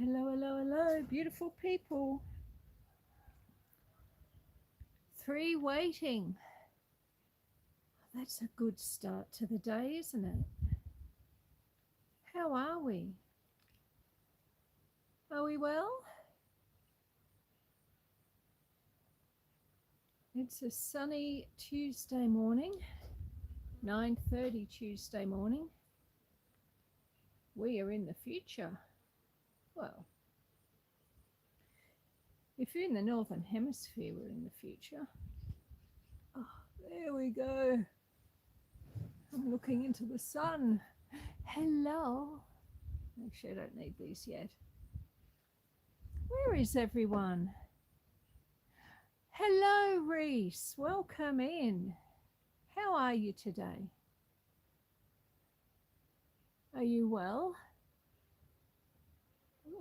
Hello, hello, hello, beautiful people. 3 waiting. That's a good start to the day, isn't it? How are we? Are we well? It's a sunny Tuesday morning, 9:30 Tuesday morning. We are in the future. Well, if you're in the Northern Hemisphere, we're in the future. Oh, there we go. I'm looking into the sun. Hello. Actually, I don't need these yet. Where is everyone? Hello, Reese. Welcome in. How are you today? Are you well?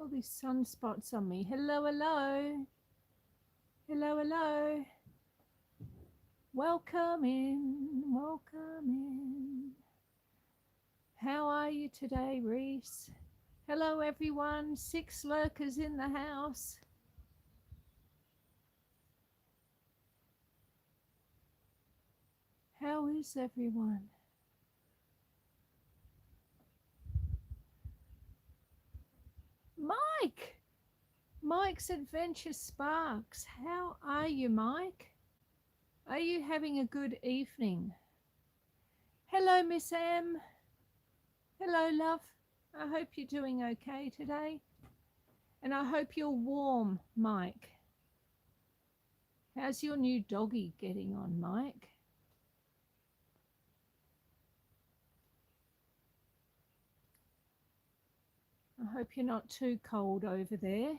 All these sunspots on me. Hello, hello. Hello, hello. Welcome in. Welcome in. How are you today, Reese? Hello, everyone. 6 lurkers in the house. How is everyone? Mike! Mike's Adventure Sparks. How are you, Mike? Are you having a good evening? Hello, Miss M. Hello, love. I hope you're doing okay today. And I hope you're warm, Mike. How's your new doggy getting on, Mike? I hope you're not too cold over there.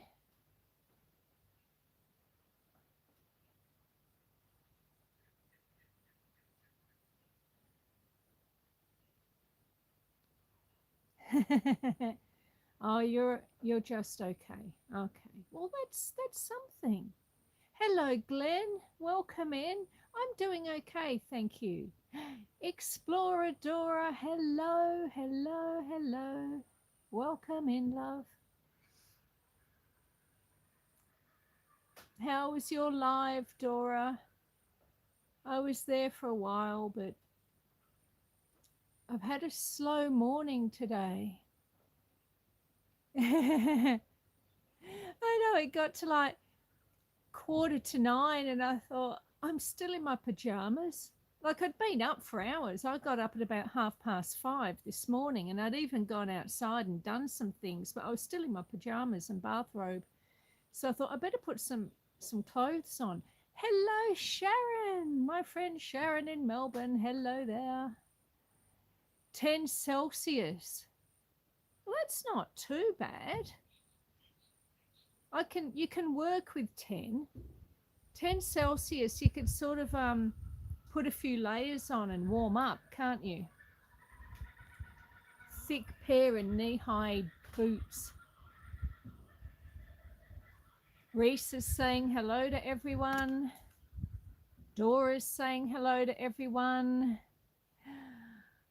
Oh, you're just okay. Okay. Well, that's something. Hello, Glenn. Welcome in. I'm doing okay, thank you. Exploradora, hello, hello, hello. Welcome in, love. How was your live, Dora? I was there for a while, but I've had a slow morning today. I know, it got to like 8:45 and I thought, I'm still in my pajamas. Like, I'd been up for hours. I got up at about 5:30 this morning, and I'd even gone outside and done some things, but I was still in my pajamas and bathrobe. So I thought I better put some clothes on. Hello, Sharon, my friend Sharon in Melbourne. Hello there. 10 Celsius. Well, that's not too bad. You can work with 10 Celsius. You could sort of put a few layers on and warm up, can't you? Thick pair of knee-high boots. Reese is saying hello to everyone. Dora's saying hello to everyone.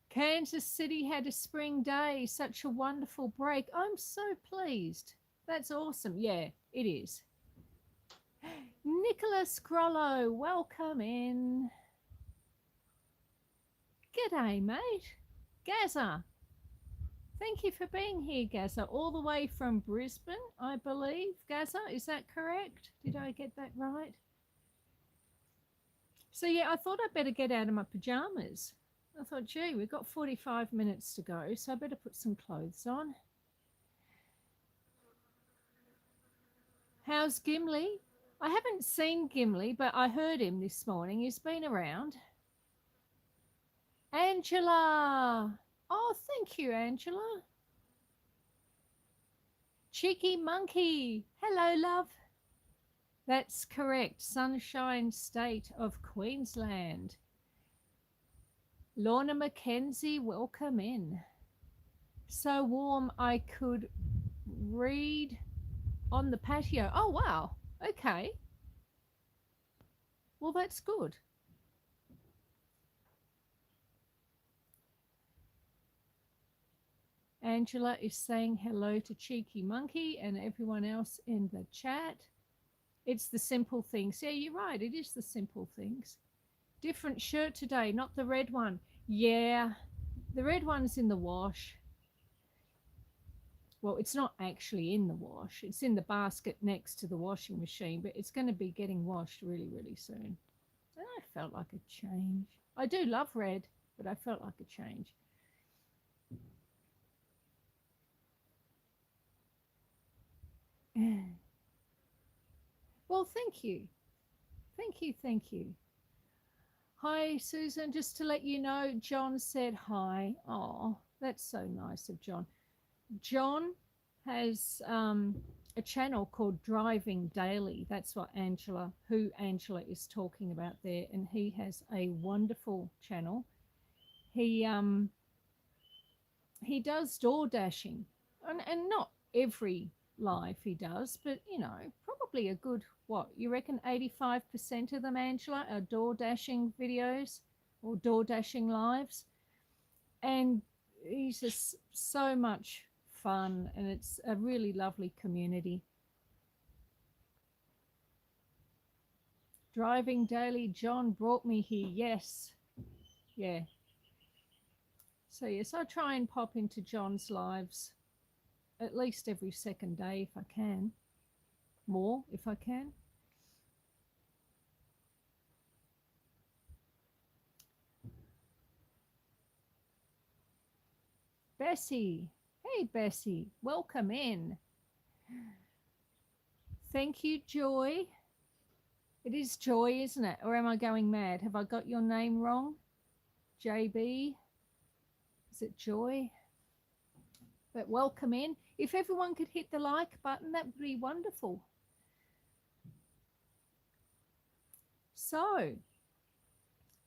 Kansas City had a spring day, such a wonderful break. I'm so pleased. That's awesome. Yeah, it is. Nicholas Grollo, welcome in. G'day, mate. Gaza. Thank you for being here, Gaza. All the way from Brisbane, I believe. Gaza, is that correct? Did I get that right? So, yeah, I thought I'd better get out of my pajamas. I thought, gee, we've got 45 minutes to go, so I better put some clothes on. How's Gimli? I haven't seen Gimli, but I heard him this morning. He's been around. Angela. Oh, thank you, Angela. Cheeky Monkey. Hello, love. That's correct. Sunshine State of Queensland. Lorna Mackenzie, welcome in. So warm I could read on the patio. Oh, wow. Okay. Well, that's good. Angela is saying hello to Cheeky Monkey and everyone else in the chat. It's the simple things. Yeah, you're right. It is the simple things. Different shirt today, not the red one. Yeah, the red one's in the wash. Well, it's not actually in the wash. It's in the basket next to the washing machine, but it's going to be getting washed really, really soon. And I felt like a change. I do love red, but I felt like a change. Well, thank you. Thank you. Thank you. Hi, Susan. Just to let you know, John said hi. Oh, that's so nice of John. John has a channel called Driving Daily. That's what Angela is talking about there. And he has a wonderful channel. He does door dashing, and not every live he does, but you know, probably a good, what you reckon, 85% of them, Angela, are door dashing videos or door dashing lives. And he's just so much fun, and it's a really lovely community. Driving Daily, John brought me here. Yes. Yeah. So yes, I try and pop into John's lives at least every second day if I can. More if I can. Bessie. Hey, Bessie. Welcome in. Thank you, Joy. It is Joy, isn't it? Or am I going mad? Have I got your name wrong? JB? Is it Joy? But welcome in. If everyone could hit the like button, that would be wonderful. So,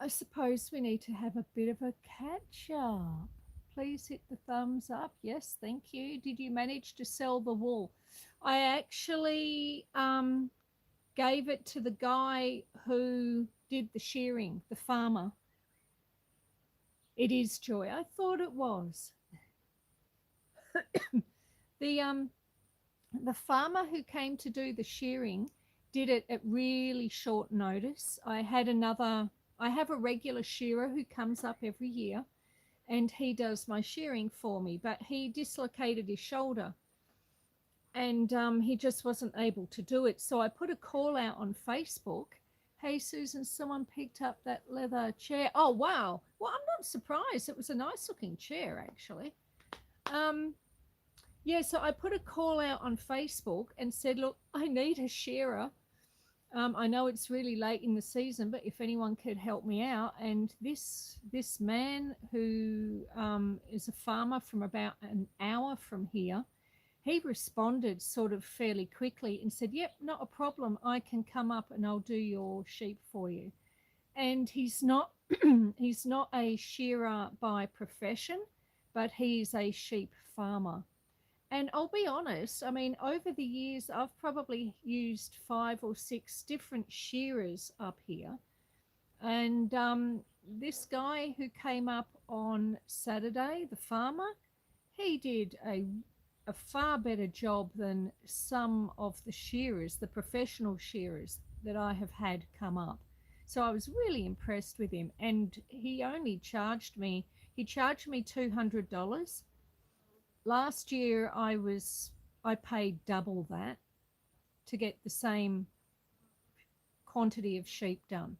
I suppose we need to have a bit of a catch up. Please hit the thumbs up. Yes, thank you. Did you manage to sell the wool? I actually gave it to the guy who did the shearing, the farmer. It is Joy. I thought it was. The farmer who came to do the shearing did it at really short notice. I have a regular shearer who comes up every year, and he does my shearing for me, but he dislocated his shoulder, and he just wasn't able to do it. So I put a call out on Facebook. Hey, Susan, someone picked up that leather chair. Oh, wow. Well, I'm not surprised. It was a nice looking chair, actually. Yeah, so I put a call out on Facebook and said, look, I need a shearer. I know it's really late in the season, but if anyone could help me out. And this man who is a farmer from about an hour from here, he responded sort of fairly quickly and said, yep, not a problem. I can come up and I'll do your sheep for you. And he's not he's not a shearer by profession, but he's a sheep farmer. And I'll be honest, I mean, over the years, I've probably used 5 or 6 different shearers up here. And this guy who came up on Saturday, the farmer, he did a far better job than some of the shearers, the professional shearers that I have had come up. So I was really impressed with him. And he only charged me $200. Last year I paid double that to get the same quantity of sheep done.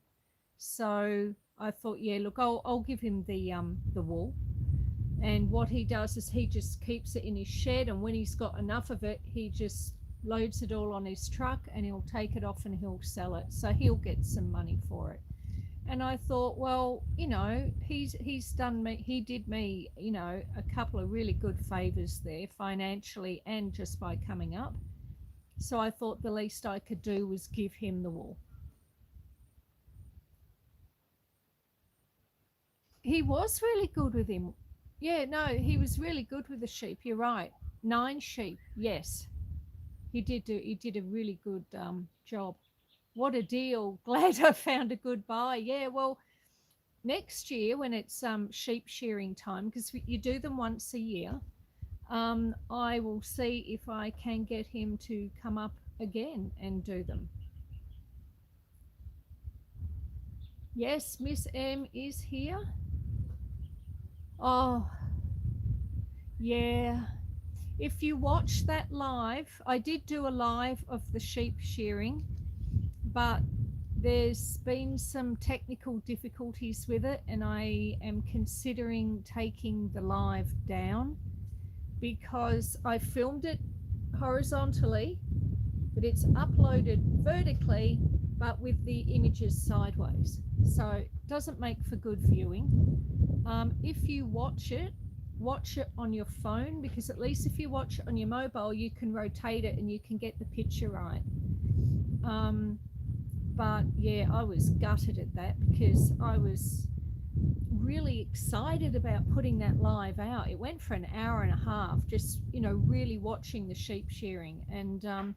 So I thought, yeah, look, I'll give him the wool. And what he does is he just keeps it in his shed, and when he's got enough of it, he just loads it all on his truck and he'll take it off and he'll sell it. So he'll get some money for it. And I thought, well, you know, he did me, you know, a couple of really good favors there financially and just by coming up. So I thought the least I could do was give him the wool. He was really good with him. Yeah, no, he was really good with the sheep. You're right. 9 sheep. Yes. He did a really good job. What a deal. Glad I found a good buy. Yeah, well, next year when it's sheep shearing time, because you do them once a year, I will see if I can get him to come up again and do them. Yes, Miss M is here. Oh, yeah. If you watch that live, I did do a live of the sheep shearing, but there's been some technical difficulties with it, and I am considering taking the live down because I filmed it horizontally, but it's uploaded vertically, but with the images sideways. So it doesn't make for good viewing. If you watch it on your phone, because at least if you watch it on your mobile, you can rotate it and you can get the picture right. But yeah, I was gutted at that because I was really excited about putting that live out. It went for an hour and a half, just, you know, really watching the sheep shearing. And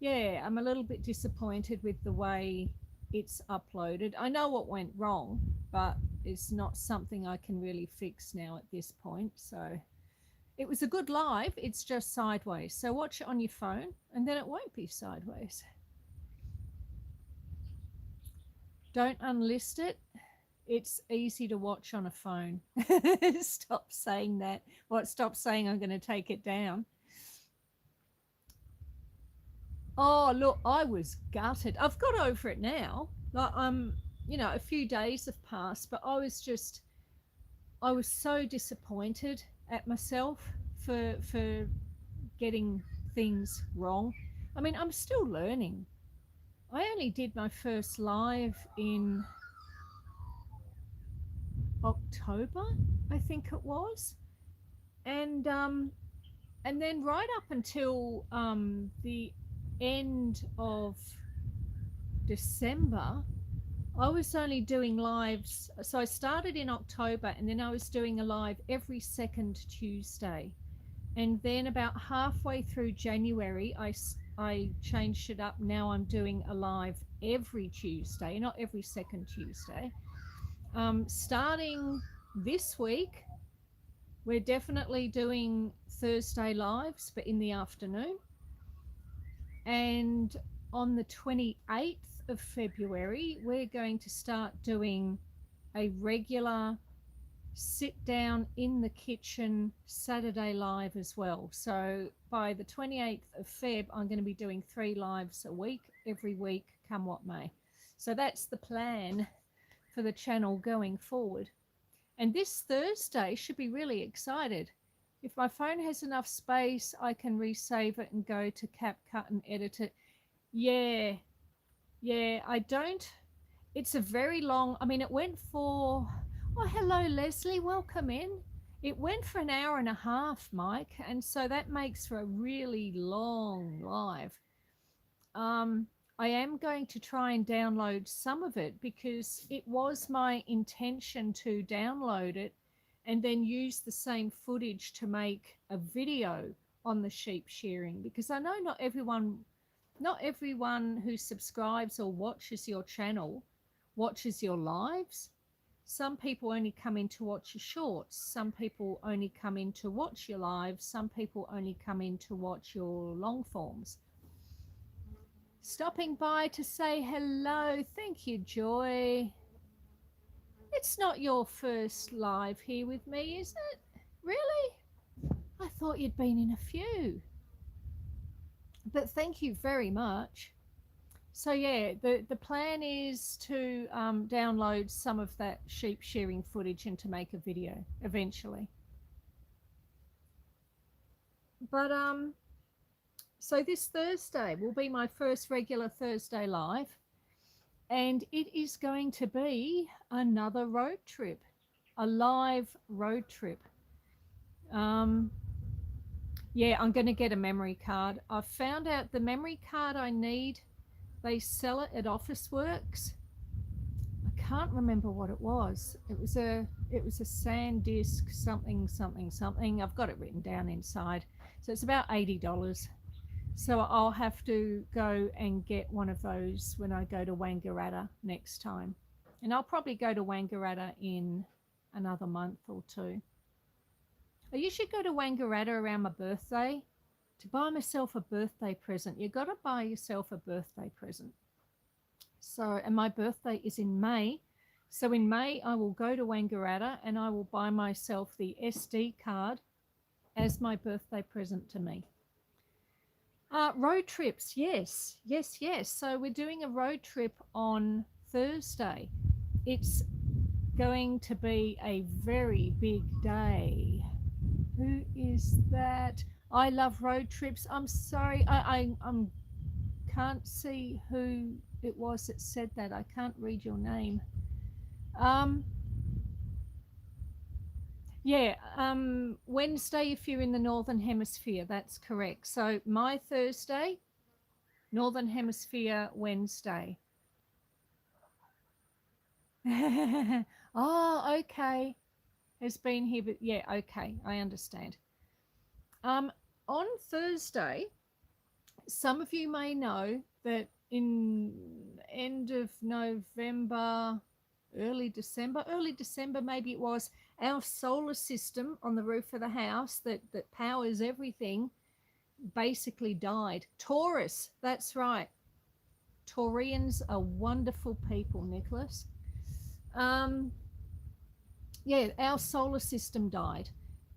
yeah, I'm a little bit disappointed with the way it's uploaded. I know what went wrong, but it's not something I can really fix now at this point. So it was a good live, it's just sideways. So watch it on your phone and then it won't be sideways. Don't unlist it. It's easy to watch on a phone. Stop saying that. What? Stop saying I'm going to take it down. Oh, look, I was gutted. I've got over it now. Like, you know, a few days have passed, but I was so disappointed at myself for getting things wrong. I mean, I'm still learning. I only did my first live in October, I think it was, and then right up until the end of December, I was only doing lives. So I started in October, and then I was doing a live every second Tuesday, and then about halfway through January, I changed it up. Now I'm doing a live every Tuesday, not every second Tuesday. Starting this week, we're definitely doing Thursday lives, but in the afternoon. And on the 28th of February, we're going to start doing a regular sit down in the kitchen Saturday live as well. So by the 28th of Feb, I'm going to be doing 3 lives a week, every week, come what may. So that's the plan for the channel going forward. And this Thursday should be really excited. If my phone has enough space, I can resave it and go to CapCut and edit it. Yeah, I don't. It's a very long, I mean, it went for, oh, hello, Leslie, welcome in. It went for an hour and a half, Mike, and so that makes for a really long live. I am going to try and download some of it because it was my intention to download it and then use the same footage to make a video on the sheep shearing, because I know not everyone who subscribes or watches your channel watches your lives. Some people only come in to watch your shorts. Some people only come in to watch your lives. Some people only come in to watch your long forms. Stopping by to say hello. Thank you, Joy. It's not your first live here with me, is it? Really? I thought you'd been in a few. But thank you very much. So yeah, the plan is to download some of that sheep shearing footage and to make a video eventually. But so this Thursday will be my first regular Thursday live, and it is going to be another road trip, a live road trip. Yeah, I'm going to get a memory card. I've found out the memory card I need, they sell it at Officeworks. I can't remember what it was. It was a SanDisk something. I've got it written down inside. So it's about $80. So I'll have to go and get one of those when I go to Wangaratta next time. And I'll probably go to Wangaratta in another month or two. I usually go to Wangaratta around my birthday to buy myself a birthday present. You got to buy yourself a birthday present. So, and my birthday is in May. So in May, I will go to Wangaratta and I will buy myself the SD card as my birthday present to me. Road trips, yes. So we're doing a road trip on Thursday. It's going to be a very big day. Who is that? I love road trips. I'm sorry, I can't see who it was that said that. I can't read your name. Yeah, Wednesday if you're in the Northern Hemisphere, that's correct. So my Thursday, Northern Hemisphere Wednesday. Oh, okay. Has been here, but yeah, okay, I understand. On Thursday, some of you may know that in end of November, early December maybe it was, our solar system on the roof of the house that powers everything basically died. Taurus, that's right. Taurians are wonderful people, Nicholas. Yeah, our solar system died.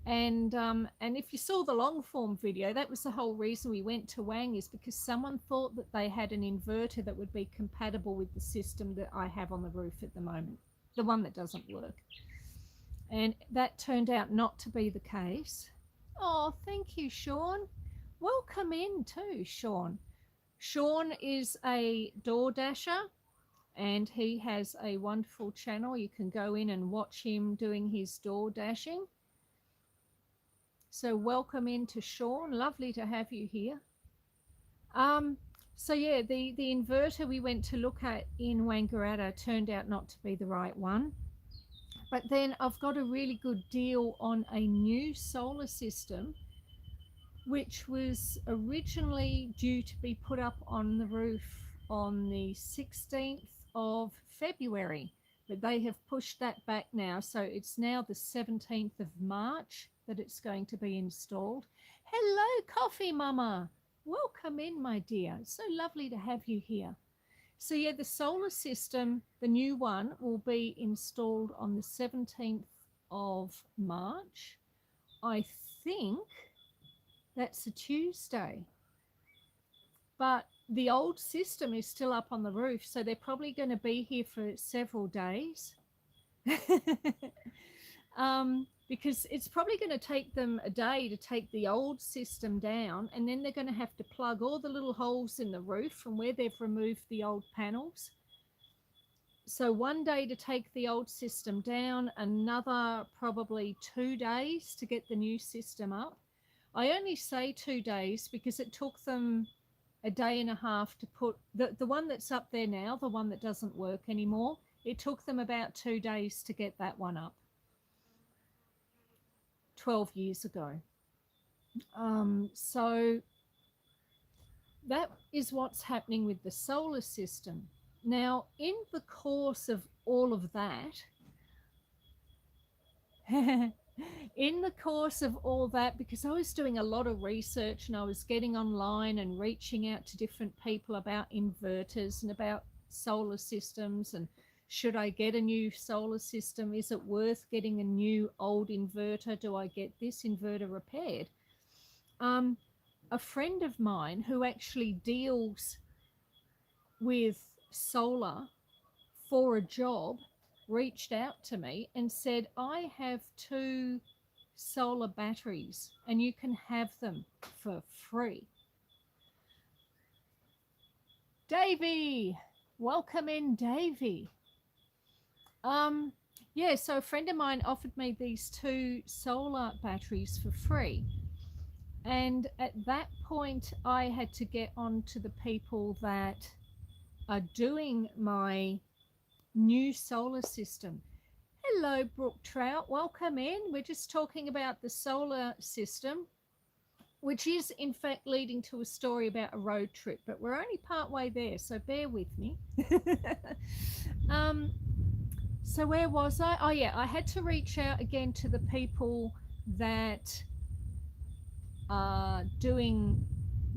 And if you saw the long form video, that was the whole reason we went to Wang, is because someone thought that they had an inverter that would be compatible with the system that I have on the roof at the moment, the one that doesn't work. And that turned out not to be the case. Oh, thank you, Sean. Welcome in too, Sean. Sean is a door dasher and he has a wonderful channel. You can go in and watch him doing his door dashing. So welcome into Sean. Lovely to have you here. So yeah, the inverter we went to look at in Wangaratta turned out not to be the right one. But then I've got a really good deal on a new solar system, which was originally due to be put up on the roof on the 16th of February. But they have pushed that back now. So it's now the 17th of March that it's going to be installed. Hello, Coffee Mama. Welcome in, my dear. It's so lovely to have you here. So yeah, the solar system, the new one, will be installed on the 17th of March. I think that's a Tuesday. But the old system is still up on the roof, so they're probably going to be here for several days. Because it's probably going to take them a day to take the old system down, and then they're going to have to plug all the little holes in the roof from where they've removed the old panels. So one day to take the old system down, another probably 2 days to get the new system up. I only say 2 days because it took them a day and a half to put the one that's up there now, the one that doesn't work anymore. It took them about 2 days to get that one up. 12 years ago. So that is what's happening with the solar system. Now, in the course of all of that, because I was doing a lot of research and I was getting online and reaching out to different people about inverters and about solar systems, and should I get a new solar system? Is it worth getting a new old inverter? Do I get this inverter repaired? A friend of mine who actually deals with solar for a job reached out to me and said, I have 2 solar batteries and you can have them for free. Davey, welcome in, Davey. Yeah, so a friend of mine offered me these 2 solar batteries for free. And at that point, I had to get on to the people that are doing my new solar system. Hello, Brooke Trout. Welcome in. We're just talking about the solar system, which is in fact leading to a story about a road trip, but we're only part way there, so bear with me. So where was I? Oh yeah, I had to reach out again to the people that doing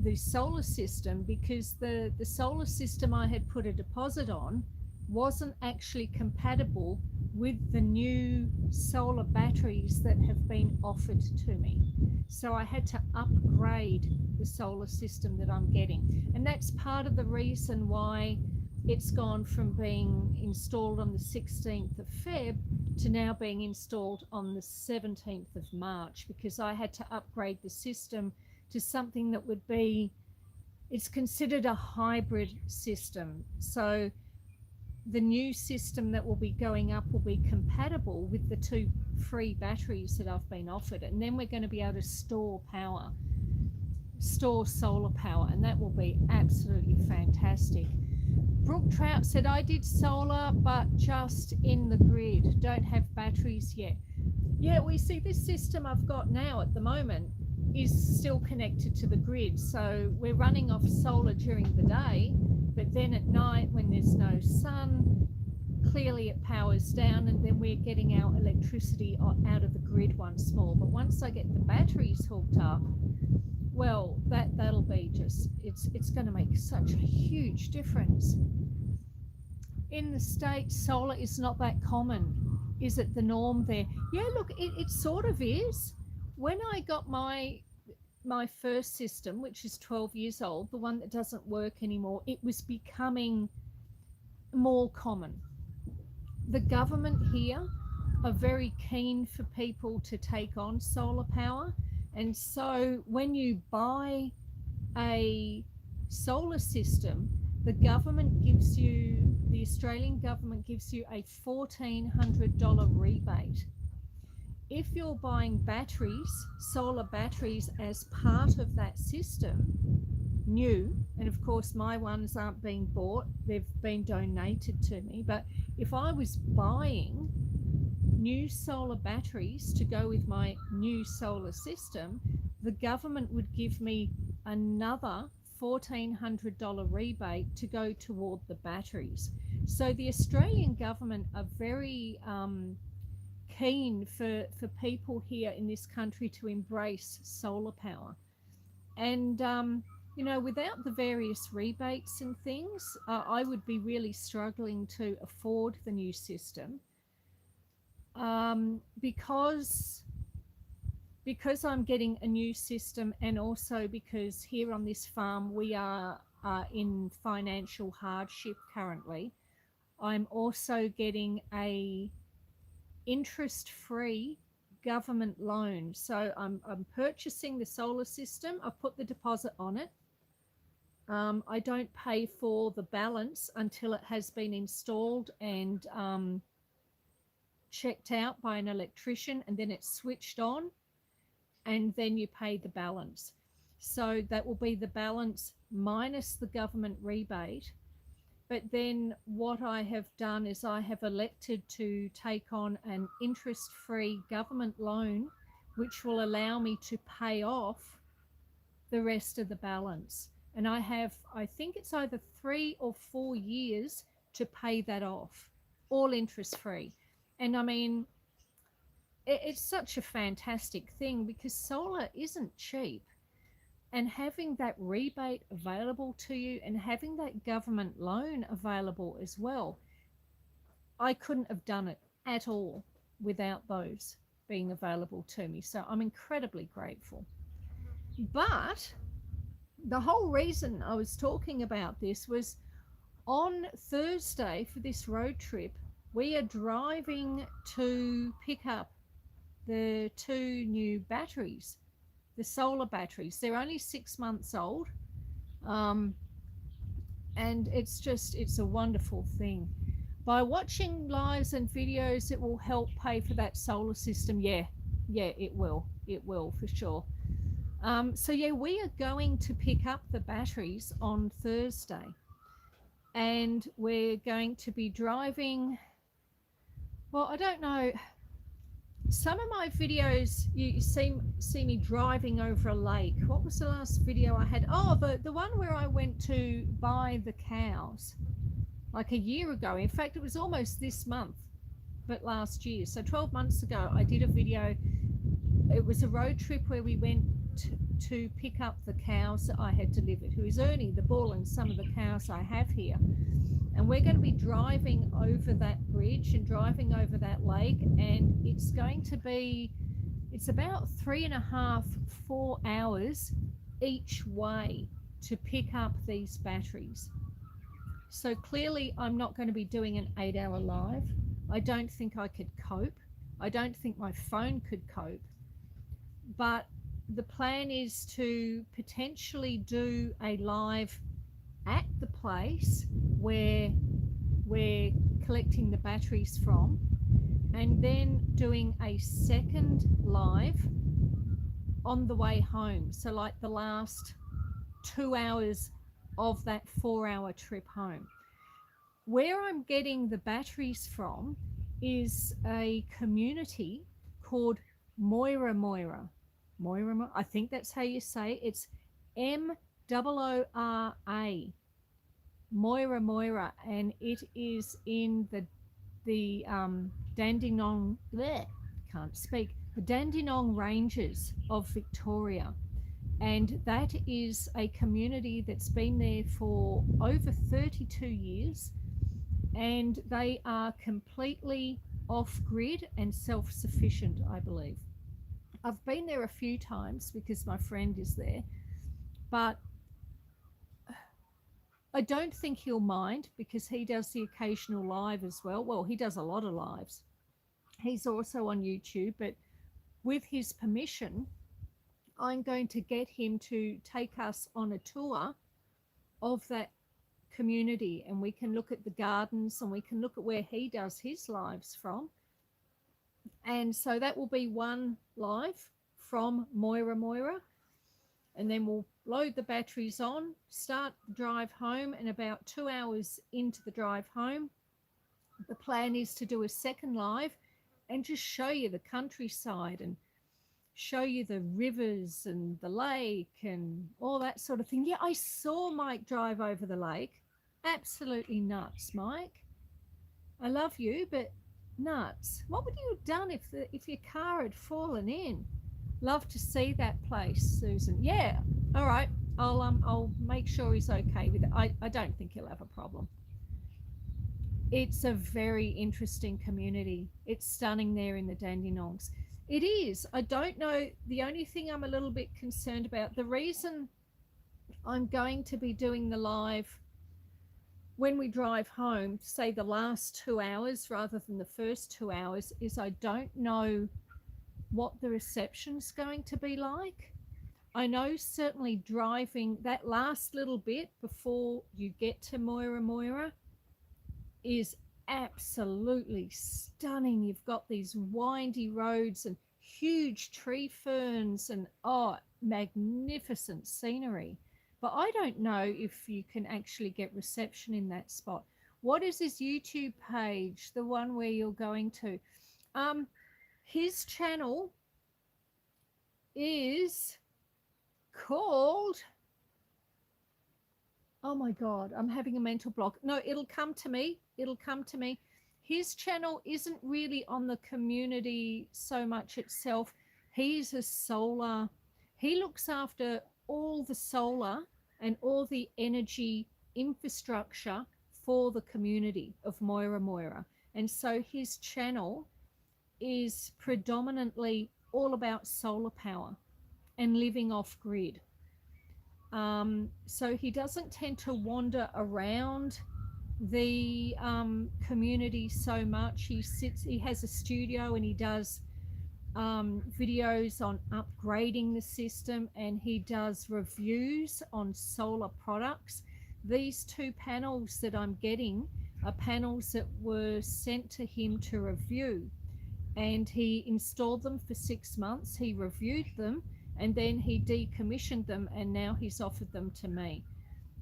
the solar system, because the solar system I had put a deposit on wasn't actually compatible with the new solar batteries that have been offered to me. So I had to upgrade the solar system that I'm getting. And that's part of the reason why it's gone from being installed on the 16th of Feb to now being installed on the 17th of March, because I had to upgrade the system to something that would be, it's considered a hybrid system. So the new system that will be going up will be compatible with the 2 free batteries that I've been offered, and then we're going to be able to store solar power, and that will be absolutely fantastic. Brooke Trout said, I did solar but just in the grid, don't have batteries yet. Yeah, we see this system I've got now at the moment is still connected to the grid, so we're running off solar during the day, but then at night when there's no sun, clearly it powers down, and then we're getting our electricity out of the grid once more. But once I get the batteries hooked up, well, that'll be just, it's going to make such a huge difference. In the States, solar is not that common. Is it the norm there? Yeah, look, it sort of is. When I got my first system, which is 12 years old, the one that doesn't work anymore, it was becoming more common. The government here are very keen for people to take on solar power, and so when you buy a solar system, the Australian government gives you a $1,400 rebate. If you're buying batteries, solar batteries, as part of that system, new, and of course my ones aren't being bought, they've been donated to me, but if I was buying new solar batteries to go with my new solar system, the government would give me another $1,400 rebate to go toward the batteries. So the Australian government are very keen for people here in this country to embrace solar power. And you know, without the various rebates and things, I would be really struggling to afford the new system, because I'm getting a new system, and also because here on this farm we are in financial hardship currently. I'm also getting a interest-free government loan. So I'm purchasing the solar system. I've put the deposit on it. I don't pay for the balance until it has been installed and checked out by an electrician, and then it's switched on, and then you pay the balance. So that will be the balance minus the government rebate. But then what I have done is I have elected to take on an interest-free government loan, which will allow me to pay off the rest of the balance. And I have, I think it's either 3 or 4 years to pay that off, all interest-free. And I mean, it's such a fantastic thing, because solar isn't cheap. And having that rebate available to you and having that government loan available as well, I couldn't have done it at all without those being available to me. So I'm incredibly grateful. But the whole reason I was talking about this was, on Thursday for this road trip, we are driving to pick up the 2 new batteries, the solar batteries. They're only 6 months old, and it's a wonderful thing. By watching lives and videos, it will help pay for that solar system. Yeah, it will for sure. So yeah, we are going to pick up the batteries on Thursday, and we're going to be driving, well, I don't know, some of my videos you see me driving over a lake. What was the last video I had? Oh, the one where I went to buy the cows like a year ago. In fact, it was almost this month, but last year. So 12 months ago I did a video it was a road trip where we went to pick up the cows that I had delivered, who is Ernie, the bull, and some of the cows I have here. And we're going to be driving over that bridge and driving over that lake, and it's going to be, it's about 3.5, 4 hours each way to pick up these batteries. So clearly I'm not going to be doing an 8-hour live. I don't think I could cope. I don't think my phone could cope. But the plan is to potentially do a live at the place where we're collecting the batteries from, and then doing a second live on the way home. So like the last 2 hours of that 4-hour trip home. Where I'm getting the batteries from is a community called Moira. I think that's how you say it. It's Moora. Moira, and it is in the Dandenong, can't speak, the Dandenong Ranges of Victoria. And that is a community that's been there for over 32 years, and they are completely off-grid and self-sufficient, I believe. I've been there a few times because my friend is there, but I don't think he'll mind because he does the occasional live as well. Well, he does a lot of lives. He's also on YouTube, but with his permission, I'm going to get him to take us on a tour of that community, and we can look at the gardens and we can look at where he does his lives from. And so that will be one live from Moira, and then we'll load the batteries on, start the drive home, and about 2 hours into the drive home, the plan is to do a second live and just show you the countryside and show you the rivers and the lake and all that sort of thing. Yeah, I saw Mike drive over the lake. Absolutely nuts, Mike. I love you, but nuts. What would you have done if your car had fallen in? Love to see that place, Susan. Yeah, all right. I'll make sure he's okay with it. I don't think he'll have a problem. It's a very interesting community. It's stunning there in the Dandenongs. It is. I don't know. The only thing I'm a little bit concerned about, the reason I'm going to be doing the live when we drive home, say the last 2 hours rather than the first 2 hours, is I don't know what the reception's going to be like. I know certainly driving that last little bit before you get to Moira is absolutely stunning. You've got these windy roads and huge tree ferns and magnificent scenery. But I don't know if you can actually get reception in that spot. What is his YouTube page, the one where you're going to? His channel is called, oh my God, I'm having a mental block. No, it'll come to me. It'll come to me. His channel isn't really on the community so much itself. He's a solar, he looks after all the solar and all the energy infrastructure for the community of Moira. And so his channel is predominantly all about solar power and living off grid. So he doesn't tend to wander around the community so much. He has a studio and he does videos on upgrading the system, and he does reviews on solar products. These 2 panels that I'm getting are panels that were sent to him to review, and he installed them for 6 months. He reviewed them and then he decommissioned them, and now he's offered them to me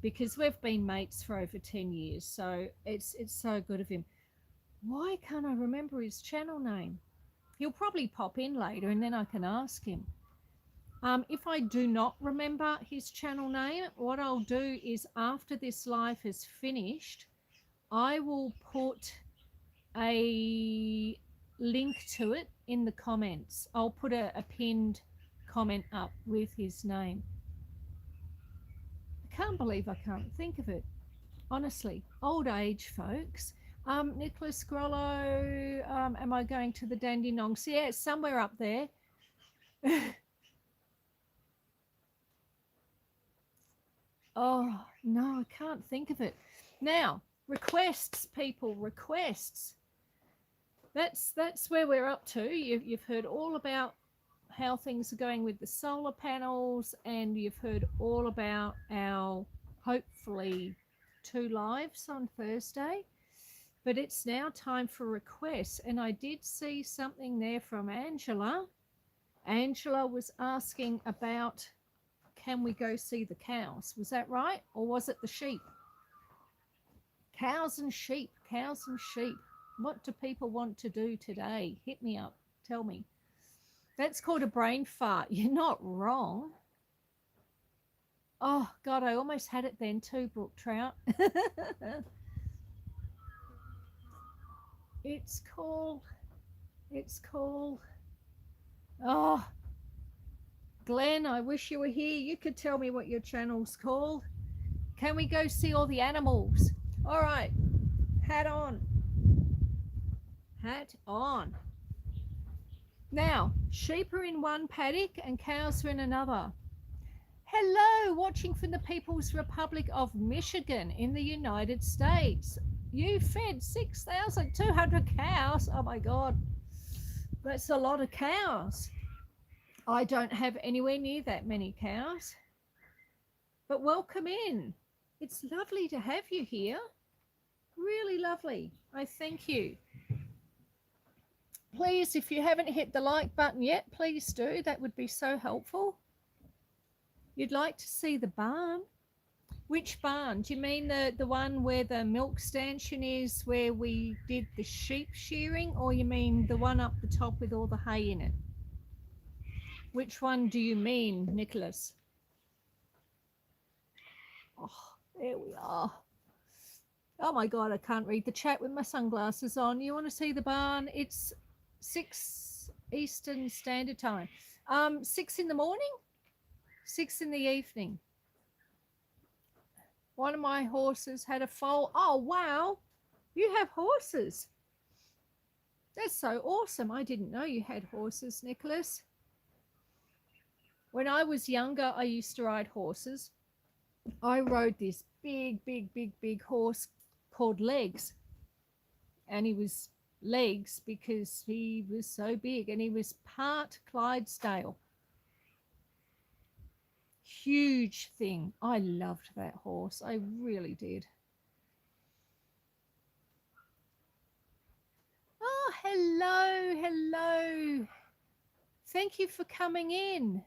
because we've been mates for over 10 years. So it's so good of him. Why can't I remember his channel name? He'll probably pop in later and then I can ask him. If I do not remember his channel name, what I'll do is after this live is finished, I will put a link to it in the comments. I'll put a pinned comment up with his name. I can't believe I can't think of it. Honestly, old age, folks. Nicholas Grollo, am I going to the Dandenongs? Yeah, it's somewhere up there. Oh, no, I can't think of it. Now, requests, people, requests. That's where we're up to. You've heard all about how things are going with the solar panels, and you've heard all about our, hopefully, 2 lives on Thursday. But it's now time for requests, and I did see something there from Angela. Angela was asking about, can we go see the cows? Was that right? Or was it the sheep? Cows and sheep, cows and sheep. What do people want to do today? Hit me up. Tell me. That's called a brain fart. You're not wrong. Oh, God, I almost had it then too, Brook Trout. It's called, oh, Glenn, I wish you were here. You could tell me what your channel's called. Can we go see all the animals? All right, hat on. Hat on. Now, sheep are in one paddock and cows are in another. Hello, watching from the People's Republic of Michigan in the United States. You fed 6,200 cows. Oh my God, that's a lot of cows. I don't have anywhere near that many cows. But welcome in. It's lovely to have you here. Really lovely. I thank you. Please, if you haven't hit the like button yet, please do. That would be so helpful. You'd like to see the barn? Which barn? Do you mean the one where the milk stanchion is, where we did the sheep shearing, or you mean the one up the top with all the hay in it? Which one do you mean, Nicholas? Oh, there we are. Oh my God, I can't read the chat with my sunglasses on. You want to see the barn? It's 6 Eastern Standard Time. 6 in the morning, 6 in the evening. One of my horses had a foal. Oh, wow. You have horses. That's so awesome. I didn't know you had horses, Nicholas. When I was younger, I used to ride horses. I rode this big horse called Legs. And he was Legs because he was so big, and he was part Clydesdale. Huge thing. I loved that horse. I really did. Oh, hello. Thank you for coming in.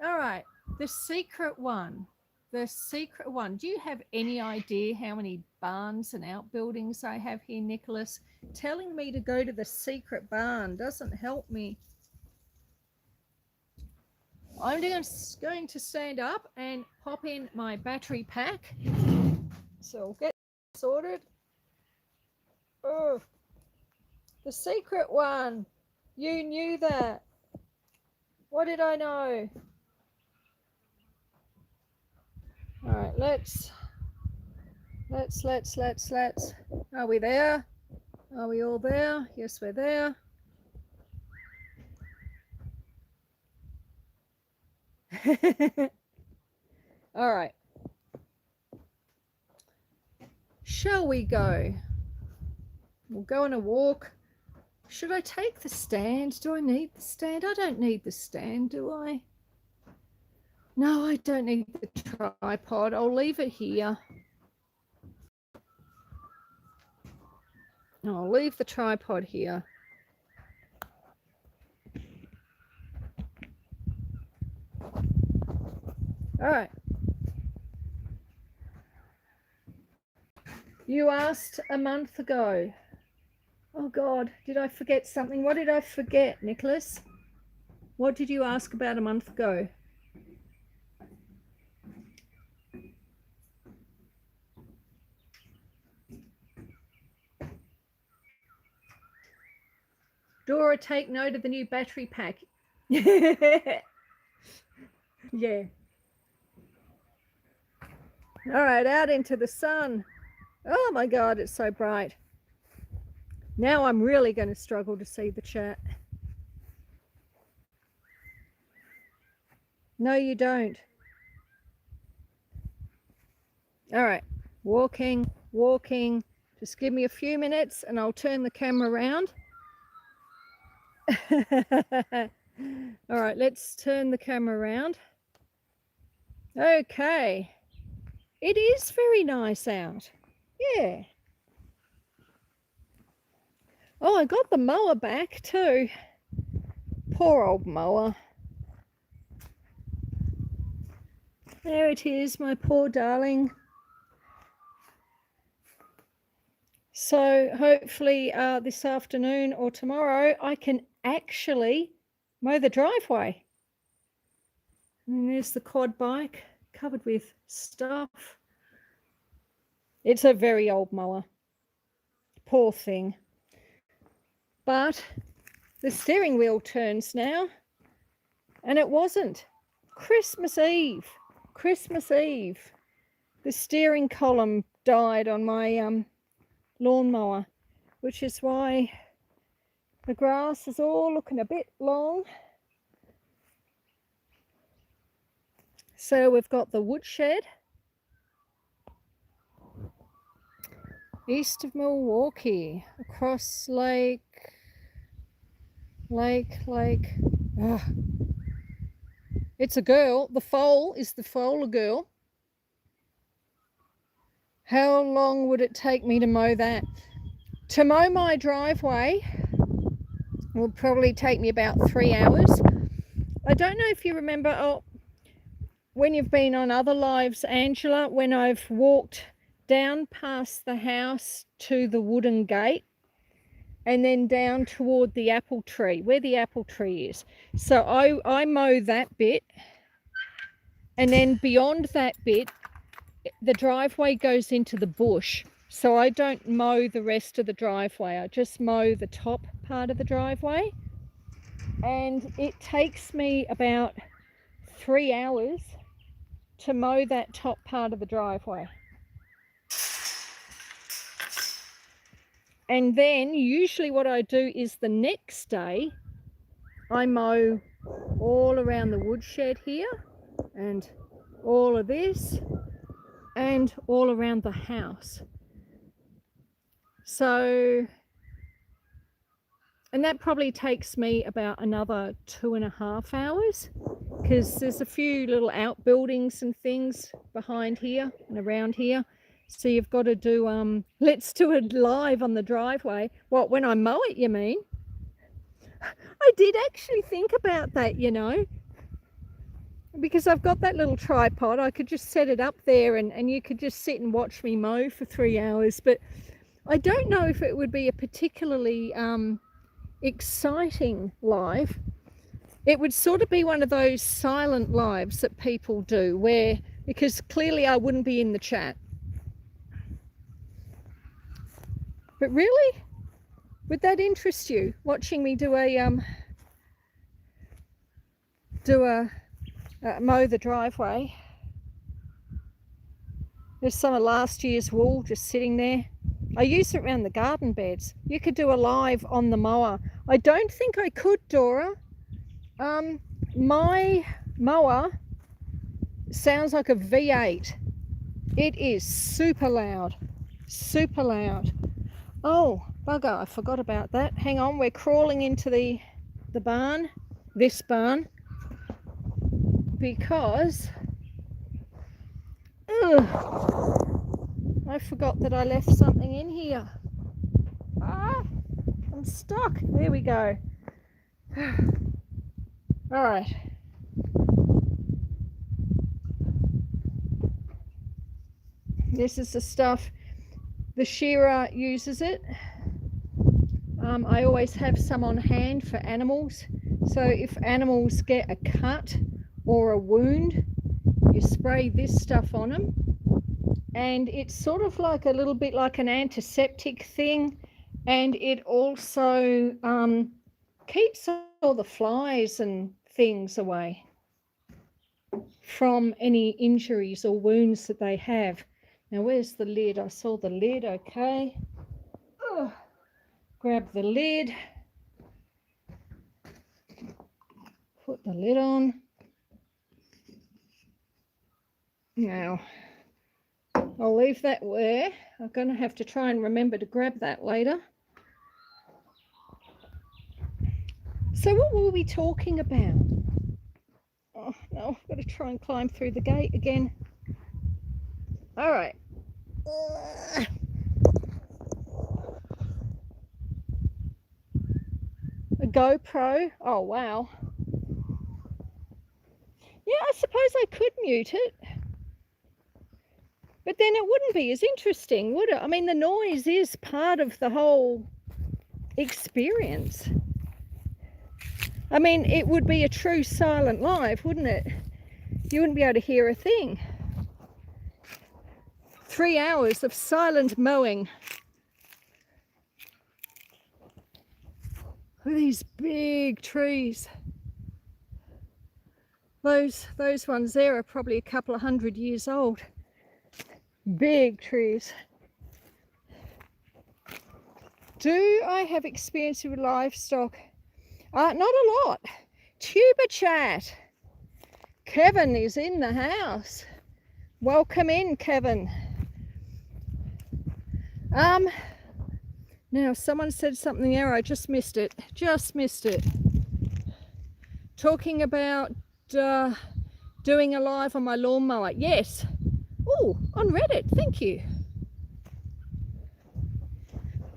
All right, the secret one. The secret one. Do you have any idea how many barns and outbuildings I have here, Nicholas? Telling me to go to the secret barn doesn't help me. I'm just going to stand up and pop in my battery pack. So I'll get sorted. Oh, the secret one. You knew that. What did I know? All right, let's. Are we there? Are we all there? Yes, we're there. All right. Shall we go? We'll go on a walk. Should I take the stand? Do I need the stand? I don't need the stand, do I? No, I don't need the tripod. I'll leave it here. I'll leave the tripod here. All right. You asked a month ago. Oh God, did I forget something? What did I forget, Nicholas? What did you ask about a month ago? Dora, take note of the new battery pack. Yeah. All right, out into the sun. Oh my God, it's so bright. Now I'm really going to struggle to see the chat. No, you don't. All right, walking. Just give me a few minutes and I'll turn the camera around. All right, let's turn the camera around. Okay. It is very nice out. Yeah. Oh, I got the mower back too. Poor old mower. There it is, my poor darling. So hopefully this afternoon or tomorrow I can actually mow the driveway. And there's the quad bike covered with stuff. It's a very old mower. Poor thing. But the steering wheel turns now, and it wasn't. Christmas Eve, the steering column died on my lawnmower, which is why the grass is all looking a bit long. So we've got the woodshed east of Milwaukee, across lake. Oh. It's a girl. The foal is the foal a girl. How long would it take me to mow that? To mow my driveway will probably take me about 3 hours. I don't know if you remember when you've been on other lives, Angela, when I've walked down past the house to the wooden gate and then down toward the apple tree, where the apple tree is. So I mow that bit, and then beyond that bit, the driveway goes into the bush. So I don't mow the rest of the driveway. I just mow the top part of the driveway. And it takes me about 3 hours to mow that top part of the driveway. And then usually what I do is the next day I mow all around the woodshed here, and all of this, and all around the house. So, and that probably takes me about another 2.5 hours, because there's a few little outbuildings and things behind here and around here. So you've got to do, let's do it live on the driveway. What, when I mow it, you mean? I did actually think about that, you know, because I've got that little tripod. I could just set it up there and you could just sit and watch me mow for 3 hours. But I don't know if it would be a particularly exciting live. It would sort of be one of those silent lives that people do where, because clearly I wouldn't be in the chat. But really, would that interest you, watching me do mow the driveway? There's some of last year's wool just sitting there. I use it around the garden beds. You could do a live on the mower. I don't think I could, Dora. My mower sounds like a V8. It is super loud, super loud. Oh, bugger, I forgot about that. Hang on, we're crawling into the barn, this barn, because I forgot that I left something in here. Ah, I'm stuck. There we go. All right. This is the stuff. The shearer uses it. I always have some on hand for animals. So if animals get a cut or a wound, you spray this stuff on them. And it's sort of like a little bit like an antiseptic thing. And it also keeps all the flies and things away from any injuries or wounds that they have. Now, where's the lid? I saw the lid, okay. Oh, grab the lid, put the lid on. Now, I'll leave that where. I'm going to have to try and remember to grab that later. So what were we talking about? Oh, no, I've got to try and climb through the gate again. All right. A GoPro. Oh, wow. Yeah, I suppose I could mute it. But then it wouldn't be as interesting, would it? I mean, the noise is part of the whole experience. I mean, it would be a true silent live, wouldn't it? You wouldn't be able to hear a thing. 3 hours of silent mowing. Look at these big trees. Those ones there are probably a couple of 100 years old. Big trees. Do I have experience with livestock? Not a lot. Tuber chat. Kevin is in the house. Welcome in, Kevin. Now someone said something there. I just missed it. Talking about doing a live on my lawnmower. Yes. Oh, on Reddit. Thank you.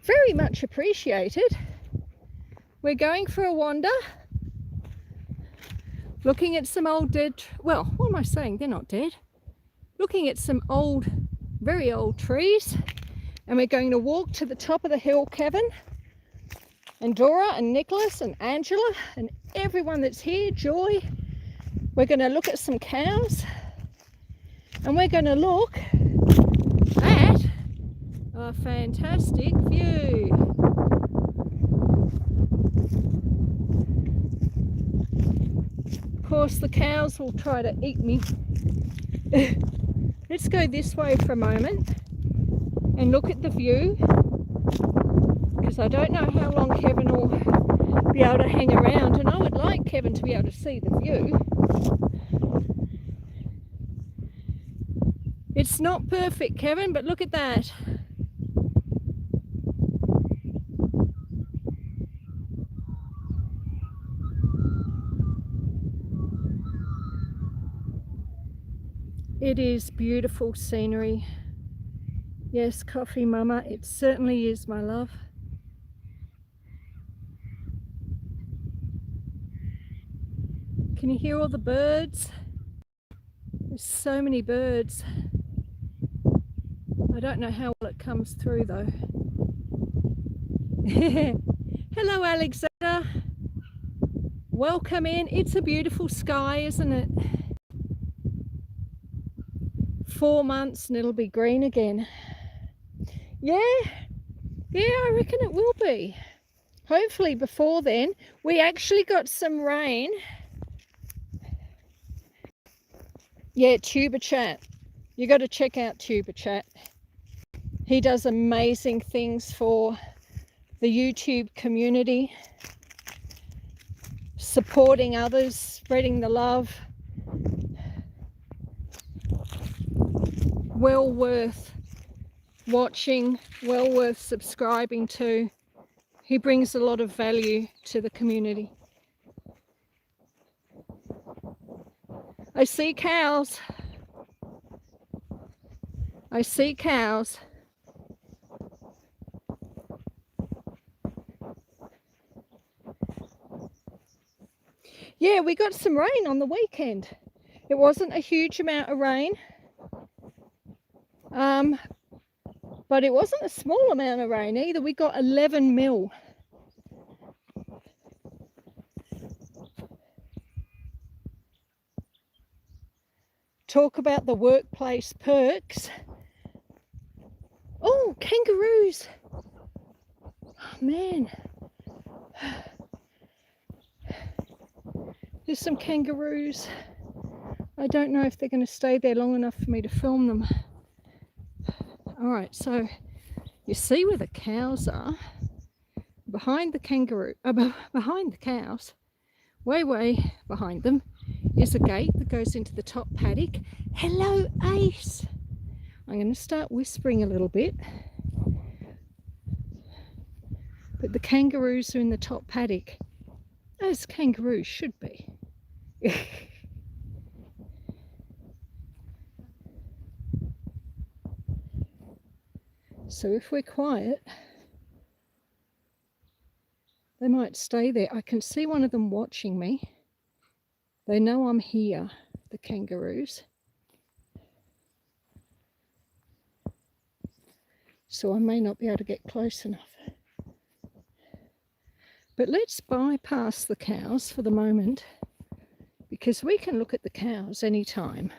Very much appreciated. We're going for a wander. Looking at some old dead, well, what am I saying? They're not dead. Looking at some old, very old trees. And we're going to walk to the top of the hill, Kevin, and Dora and Nicholas and Angela and everyone that's here, Joy. We're going to look at some cows. And we're going to look at a fantastic view. Of course, the cows will try to eat me. Let's go this way for a moment and look at the view, because I don't know how long Kevin will be able to hang around, and I would like Kevin to be able to see the view. It's not perfect, Kevin, but look at that. It is beautiful scenery. Yes, coffee mama, it certainly is, my love. Can you hear all the birds? There's so many birds. I don't know how well it comes through though. Hello, Alexander. Welcome in. It's a beautiful sky, isn't it? 4 months and it'll be green again. Yeah, I reckon it will be. Hopefully before then. We actually got some rain. Yeah, Tuber Chat. You got to check out Tuber Chat. He does amazing things for the YouTube community, supporting others, spreading the love. Well worth watching, well worth subscribing to. He brings a lot of value to the community. I see cows. I see cows. Yeah, we got some rain on the weekend. It wasn't a huge amount of rain. But it wasn't a small amount of rain either. We got 11 mil. Talk about the workplace perks. Oh, kangaroos. Oh, man. There's some kangaroos. I don't know if they're going to stay there long enough for me to film them. All right, so you see where the cows are? Behind the kangaroo, behind the cows, way behind them, is a gate that goes into the top paddock. Hello, Ace. I'm going to start whispering a little bit. But the kangaroos are in the top paddock, as kangaroos should be. So if we're quiet, they might stay there. I can see one of them watching me. They know I'm here, the kangaroos. So I may not be able to get close enough. But let's bypass the cows for the moment, because we can look at the cows anytime.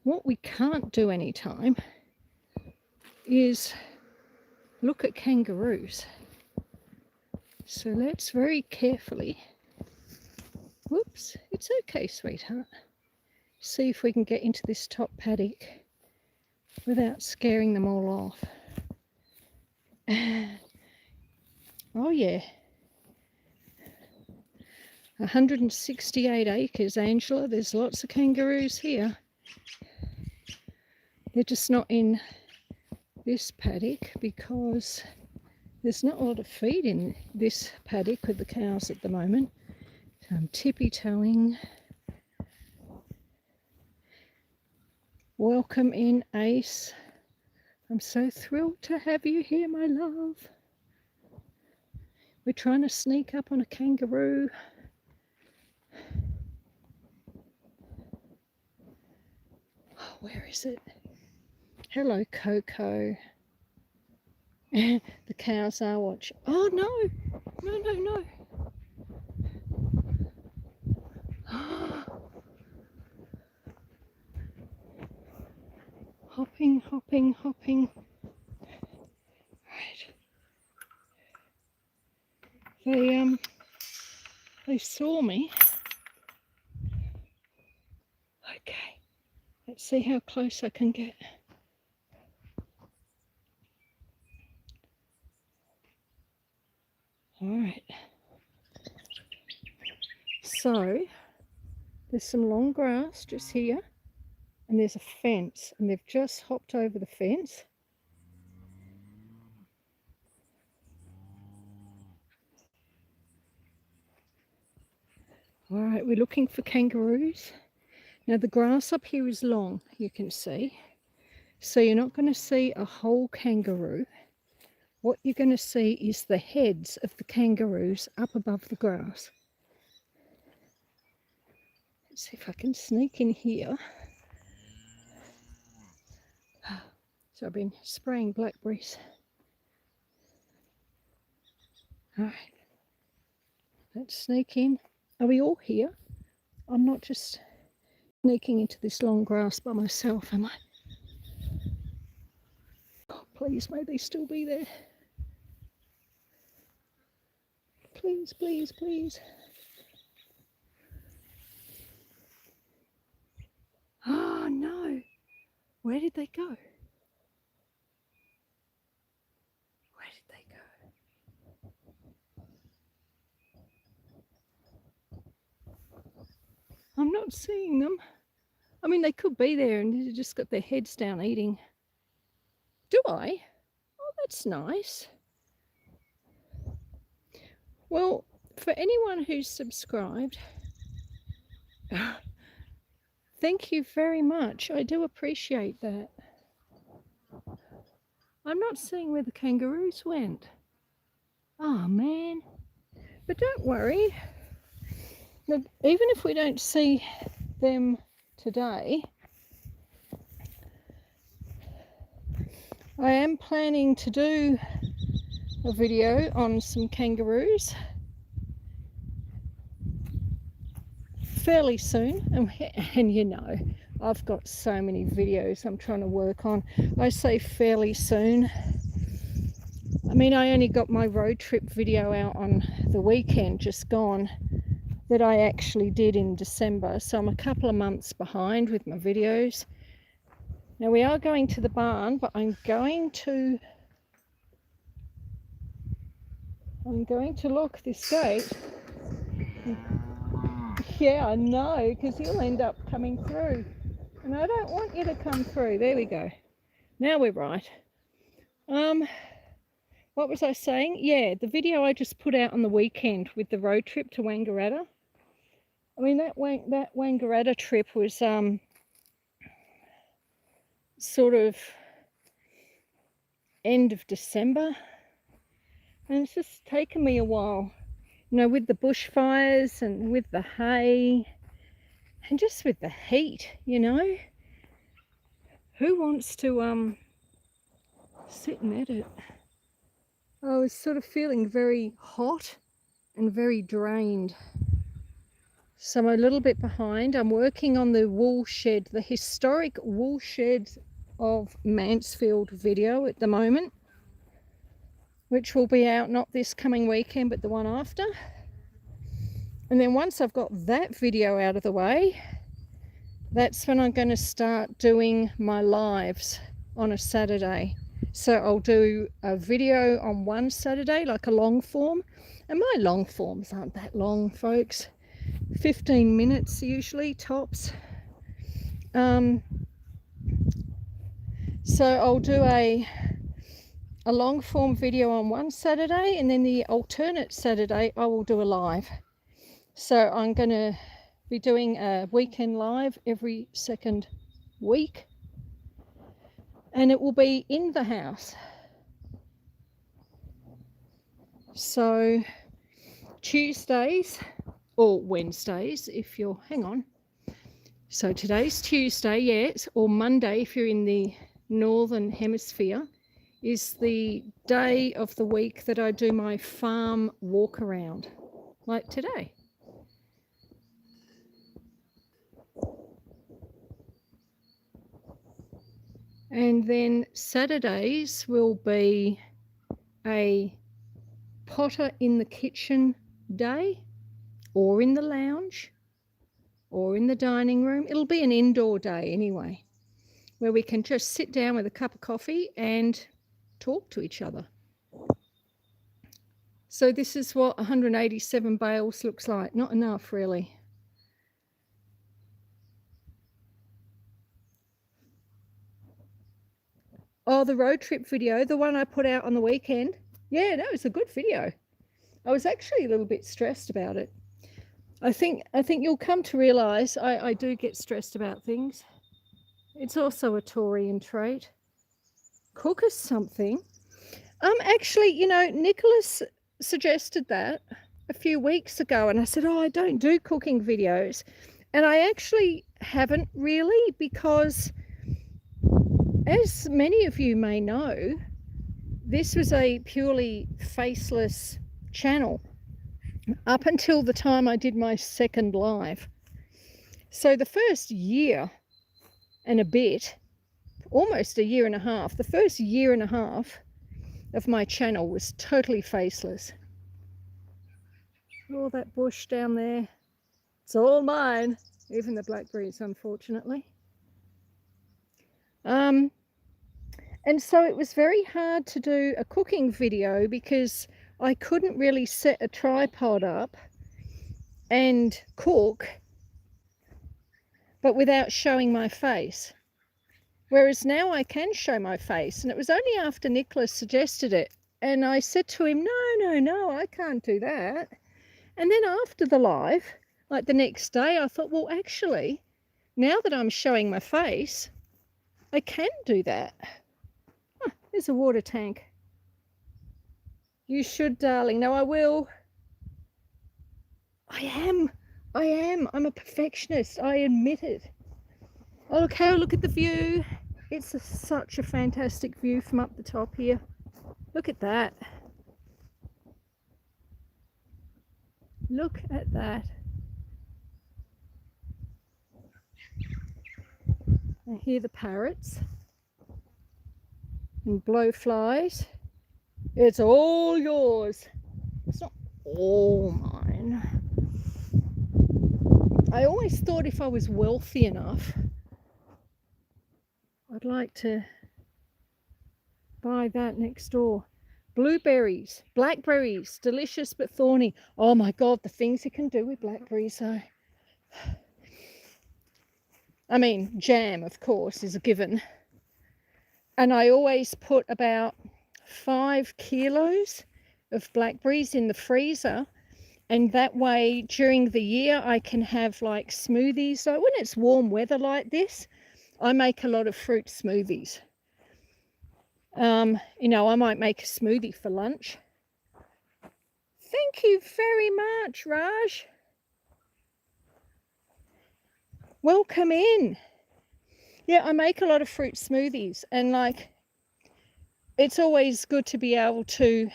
What we can't do anytime is look at kangaroos. So let's very carefully, whoops, it's okay, sweetheart, see if we can get into this top paddock without scaring them all off. Oh yeah, 168 acres, Angela. There's lots of kangaroos here. They're just not in this paddock because there's not a lot of feed in this paddock with the cows at the moment. So I'm tippy-toeing. Welcome in, Ace. I'm so thrilled to have you here, my love. We're trying to sneak up on a kangaroo. Oh, where is it? Hello, Coco. The cows are watching. Oh, no. No. Hopping. Right. They saw me. Okay. Let's see how close I can get. All right. So there's some long grass just here, and there's a fence, and they've just hopped over the fence. All right, we're looking for kangaroos. Now the grass up here is long, you can see. So you're not going to see a whole kangaroo. What you're going to see is the heads of the kangaroos up above the grass. Let's see if I can sneak in here. So I've been spraying blackberries. All right, let's sneak in. Are we all here? I'm not just sneaking into this long grass by myself, am I? Oh, please, may they still be there? Please. Oh, no. Where did they go? I'm not seeing them. I mean, they could be there and they've just got their heads down eating. Do I? Oh, that's nice. Well, for anyone who's subscribed, thank you very much. I do appreciate that. I'm not seeing where the kangaroos went. Oh, man. But don't worry. Even if we don't see them today, I am planning to do a video on some kangaroos fairly soon, and you know, I've got so many videos I'm trying to work on. I say fairly soon. I mean, I only got my road trip video out on the weekend just gone. that I actually did in December. So I'm a couple of months behind with my videos. Now we are going to the barn, but I'm going to lock this gate. Yeah, I know, because you'll end up coming through. And I don't want you to come through. There we go. Now we're right. What was I saying? Yeah, the video I just put out on the weekend with the road trip to Wangaratta. I mean, that Wangaratta trip was sort of end of December. And it's just taken me a while, you know, with the bushfires and with the hay and just with the heat, you know. Who wants to sit and edit? I was sort of feeling very hot and very drained. So I'm a little bit behind. I'm working on the wool shed, the historic wool shed of Mansfield video at the moment, which will be out not this coming weekend but the one after. And then once I've got that video out of the way, that's when I'm going to start doing my lives on a Saturday. So I'll do a video on one Saturday, like a long form. And my long forms aren't that long, folks. 15 minutes usually, tops. So I'll do a long form video on one Saturday, and then the alternate Saturday I will do a live. So I'm going to be doing a weekend live every second week, and it will be in the house. So Tuesdays or Wednesdays, if you're, hang on. So today's Tuesday, yes, or Monday if you're in the Northern Hemisphere, is the day of the week that I do my farm walk around, like today. And then Saturdays will be a potter in the kitchen day, or in the lounge, or in the dining room. It'll be an indoor day anyway, where we can just sit down with a cup of coffee and talk to each other. So this is what 187 bales looks like. Not enough, really. Oh, the road trip video, the one I put out on the weekend. Yeah, no, it's a good video. I was actually a little bit stressed about it. I think you'll come to realise I do get stressed about things. It's also a Taurian trait. Cook us something. Actually, you know, Nicholas suggested that a few weeks ago, and I said, oh, I don't do cooking videos. And I actually haven't really, because as many of you may know, this was a purely faceless channel up until the time I did my second live. So the first year and a bit, almost a year and a half, the first year and a half of my channel was totally faceless. All that bush down there, it's all mine, even the blackberries, unfortunately. And so it was very hard to do a cooking video because I couldn't really set a tripod up and cook, but without showing my face. Whereas now I can show my face, and it was only after Nicholas suggested it. And I said to him, no, I can't do that. And then after the live, like the next day, I thought, well, actually, now that I'm showing my face, I can do that. Oh, there's a water tank. You should, darling. No, I will. I am. I'm a perfectionist. I admit it. Okay, look at the view. It's such a fantastic view from up the top here. Look at that. Look at that. I hear the parrots and blowflies. It's all yours. It's not all mine. I always thought if I was wealthy enough, I'd like to buy that next door. Blueberries, blackberries, delicious but thorny. Oh my God, the things you can do with blackberries though. I mean, jam, of course, is a given. And I always put about 5 kilos of blackberries in the freezer. And that way, during the year, I can have like smoothies. So when it's warm weather like this, I make a lot of fruit smoothies. You know, I might make a smoothie for lunch. Thank you very much, Raj. Welcome in. Yeah, I make a lot of fruit smoothies, and like, it's always good to be able to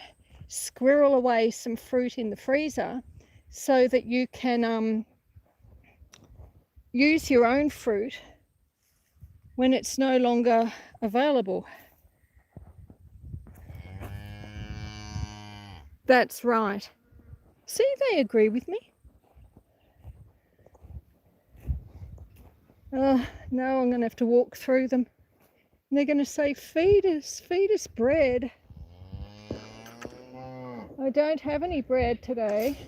squirrel away some fruit in the freezer so that you can use your own fruit when it's no longer available. That's right. See, they agree with me. Oh, no, I'm going to have to walk through them. And they're going to say, feed us bread. I don't have any bread today.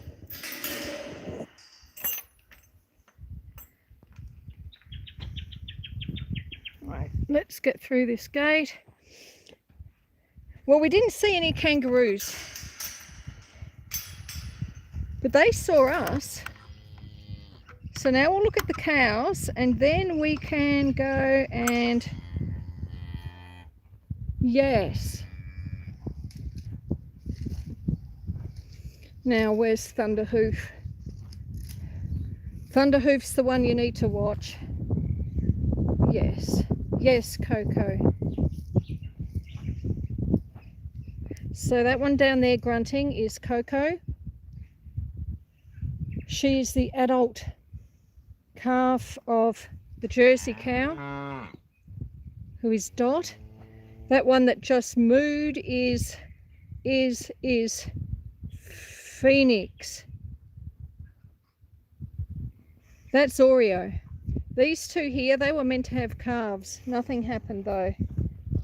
Right, let's get through this gate. Well, we didn't see any kangaroos, but they saw us. So now we'll look at the cows, and then we can go and, yes. Now, where's Thunderhoof? Thunderhoof's the one you need to watch. Yes, yes, Coco. So that one down there grunting is Coco. She's the adult calf of the Jersey cow, who is Dot. That one that just mooed is Phoenix. That's Oreo. These two here, they were meant to have calves. Nothing happened though.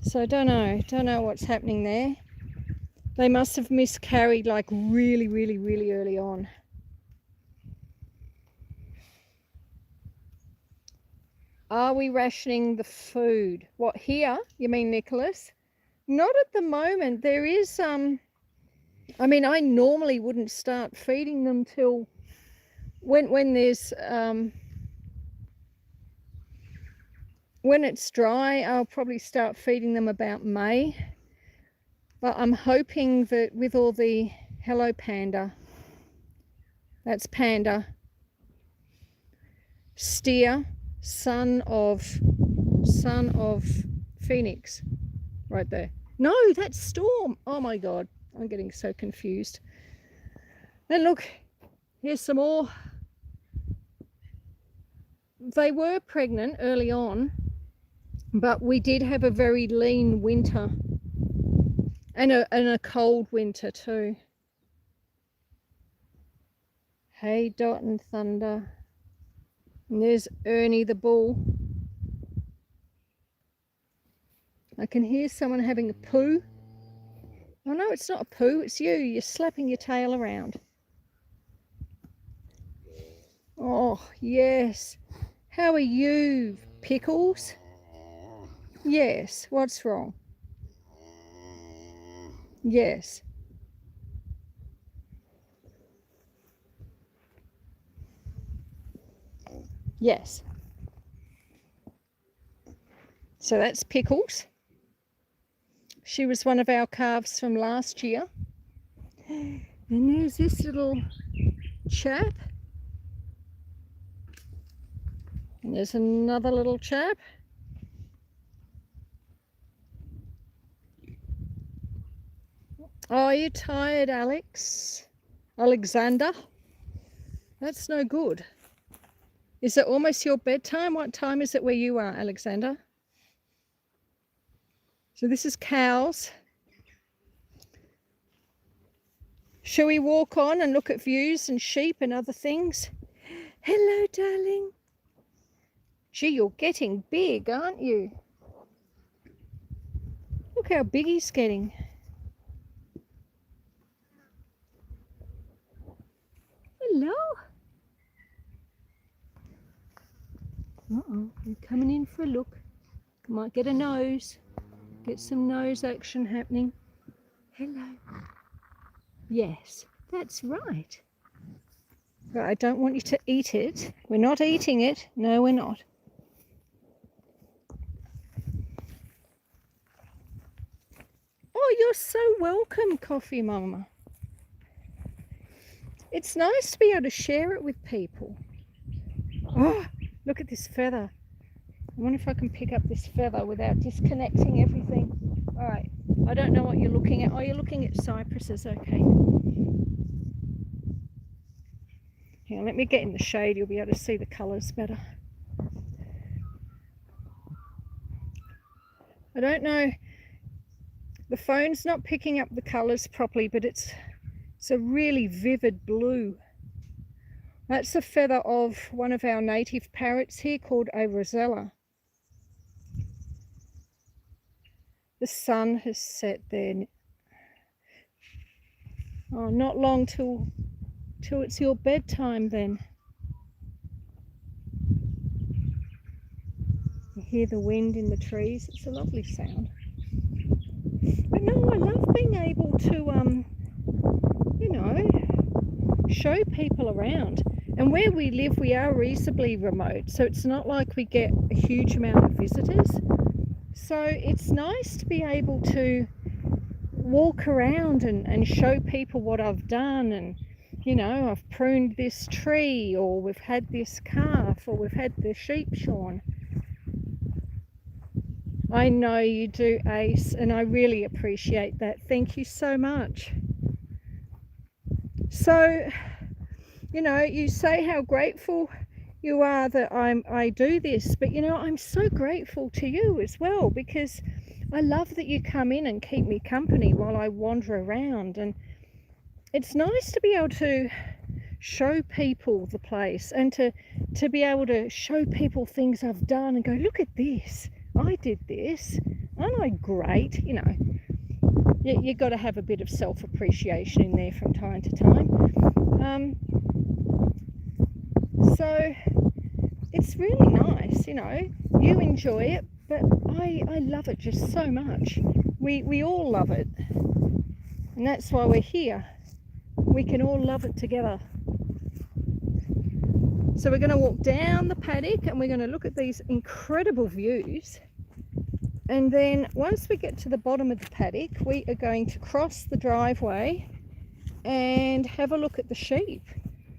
So don't know what's happening there. They must have miscarried like really early on. Are we rationing the food? What, here? You mean, Nicholas? Not at the moment. There is I mean, I normally wouldn't start feeding them till when there's when it's dry. I'll probably start feeding them about May. But I'm hoping that with all the hello Panda, that's Panda, steer, son of Phoenix, right there. No, that's Storm. Oh my God, I'm getting so confused. And look, here's some more. They were pregnant early on, but we did have a very lean winter and a cold winter too. Hey, Dot and Thunder. And there's Ernie the bull. I can hear someone having a poo. Oh no, it's not a poo, it's you. You're slapping your tail around. Oh, yes. How are you, Pickles? Yes, what's wrong? Yes. Yes. So that's Pickles. She was one of our calves from last year. And there's this little chap. And there's another little chap. Oh, are you tired, Alexander? That's no good. Is it almost your bedtime? What time is it where you are, Alexander? So this is cows. Shall we walk on and look at views and sheep and other things? Hello, darling. Gee, you're getting big, aren't you? Look how big he's getting. Hello. Uh-oh, you're coming in for a look. Might get a nose. Get some nose action happening. Hello. Yes, that's right. But I don't want you to eat it. We're not eating it. No, we're not. Oh, you're so welcome, Coffee Mama. It's nice to be able to share it with people. Oh, look at this feather. I wonder if I can pick up this feather without disconnecting everything. All right. I don't know what you're looking at. Oh, you're looking at cypresses. Okay. Hang on, let me get in the shade. You'll be able to see the colours better. I don't know. The phone's not picking up the colours properly, but it's a really vivid blue. That's a feather of one of our native parrots here called a rosella. The sun has set there. Oh, not long till it's your bedtime then. You hear the wind in the trees. It's a lovely sound. But no, I love being able to, you know, show people around. And where we live, we are reasonably remote, so it's not like we get a huge amount of visitors. So it's nice to be able to walk around and show people what I've done, and you know, I've pruned this tree, or we've had this calf, or we've had the sheep shorn. I know you do, Ace, and I really appreciate that. Thank you so much. So, you know, you say how grateful you are that I do this, but you know, I'm so grateful to you as well, because I love that you come in and keep me company while I wander around, and it's nice to be able to show people the place, and to be able to show people things I've done and go, look at this, I did this, aren't I great? You know, you've got to have a bit of self-appreciation in there from time to time. So it's really nice, you know, you enjoy it, but I love it just so much. We all love it, and that's why we're here. We can all love it together. So we're going to walk down the paddock and we're going to look at these incredible views, and then once we get to the bottom of the paddock, we are going to cross the driveway and have a look at the sheep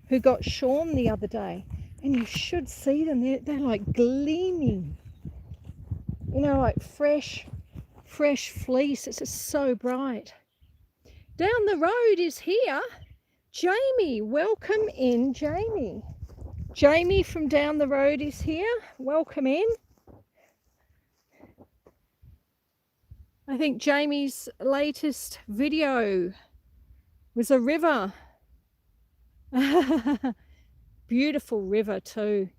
who got shorn the other day. And you should see them. They're like gleaming, you know, like fresh fleece. It's just so bright. Down the road is here Jamie. Welcome in, Jamie. Jamie from down the road is here. Welcome in. I think Jamie's latest video was a river. Beautiful river too.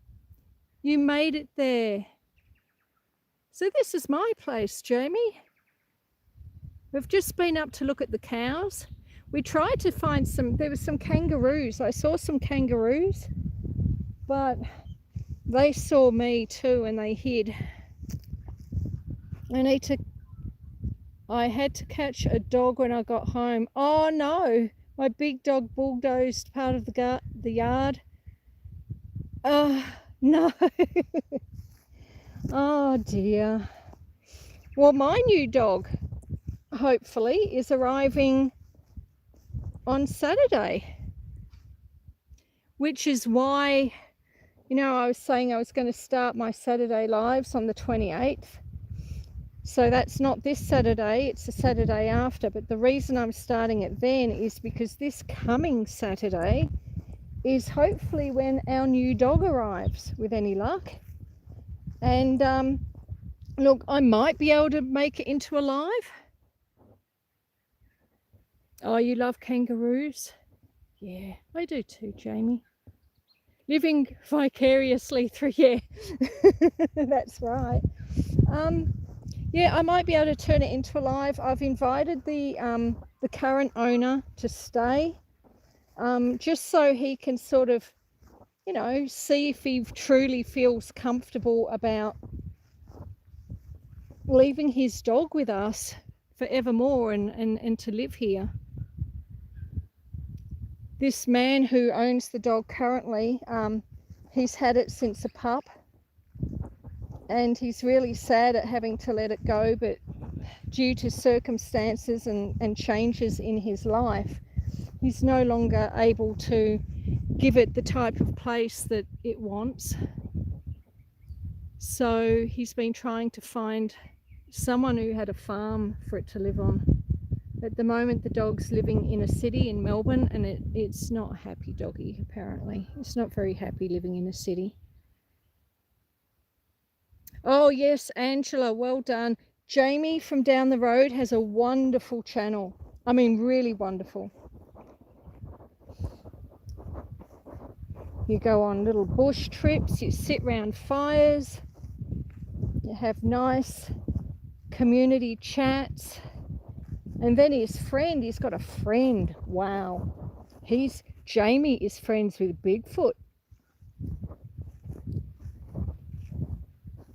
You made it there. So this is my place, Jamie. We've just been up to look at the cows. We tried to find there were some kangaroos. I saw some kangaroos, but they saw me too and they hid. I had to catch a dog when I got home. Oh no, my big dog bulldozed part of the yard. Oh no. Oh dear. Well, my new dog hopefully is arriving on Saturday, which is why, you know, I was saying I was going to start my Saturday lives on the 28th. So that's not this Saturday, it's the Saturday after. But the reason I'm starting it then is because this coming Saturday is hopefully when our new dog arrives, with any luck. And look, I might be able to make it into a live. Oh, you love kangaroos? Yeah, I do too, Jamie. living vicariously through, yeah. That's right. Yeah, I might be able to turn it into a live. I've invited the current owner to stay, just so he can sort of, you know, see if he truly feels comfortable about leaving his dog with us forevermore and to live here. This man who owns the dog currently, he's had it since a pup, and he's really sad at having to let it go, but due to circumstances and changes in his life, he's no longer able to give it the type of place that it wants. So he's been trying to find someone who had a farm for it to live on. At the moment, the dog's living in a city in Melbourne, and it's not a happy doggy, apparently. It's not very happy living in a city. Oh yes, Angela, well done. Jamie from down the road has a wonderful channel. I mean, really wonderful. You go on little bush trips, you sit round fires, you have nice community chats. And then his friend, he's got a friend. Wow. Jamie is friends with Bigfoot.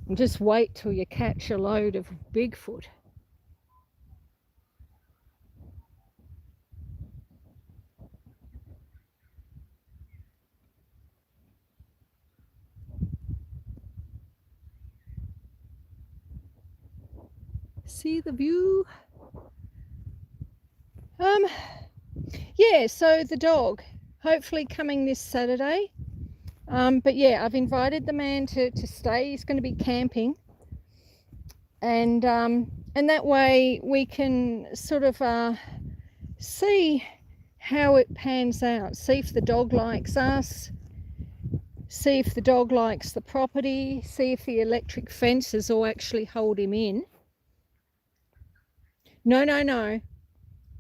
And just wait till you catch a load of Bigfoot. See the view? Yeah, so the dog, hopefully coming this Saturday. But yeah, I've invited the man to stay. He's going to be camping, and that way we can sort of see how it pans out. See if the dog likes us. See if the dog likes the property. See if the electric fences will actually hold him in.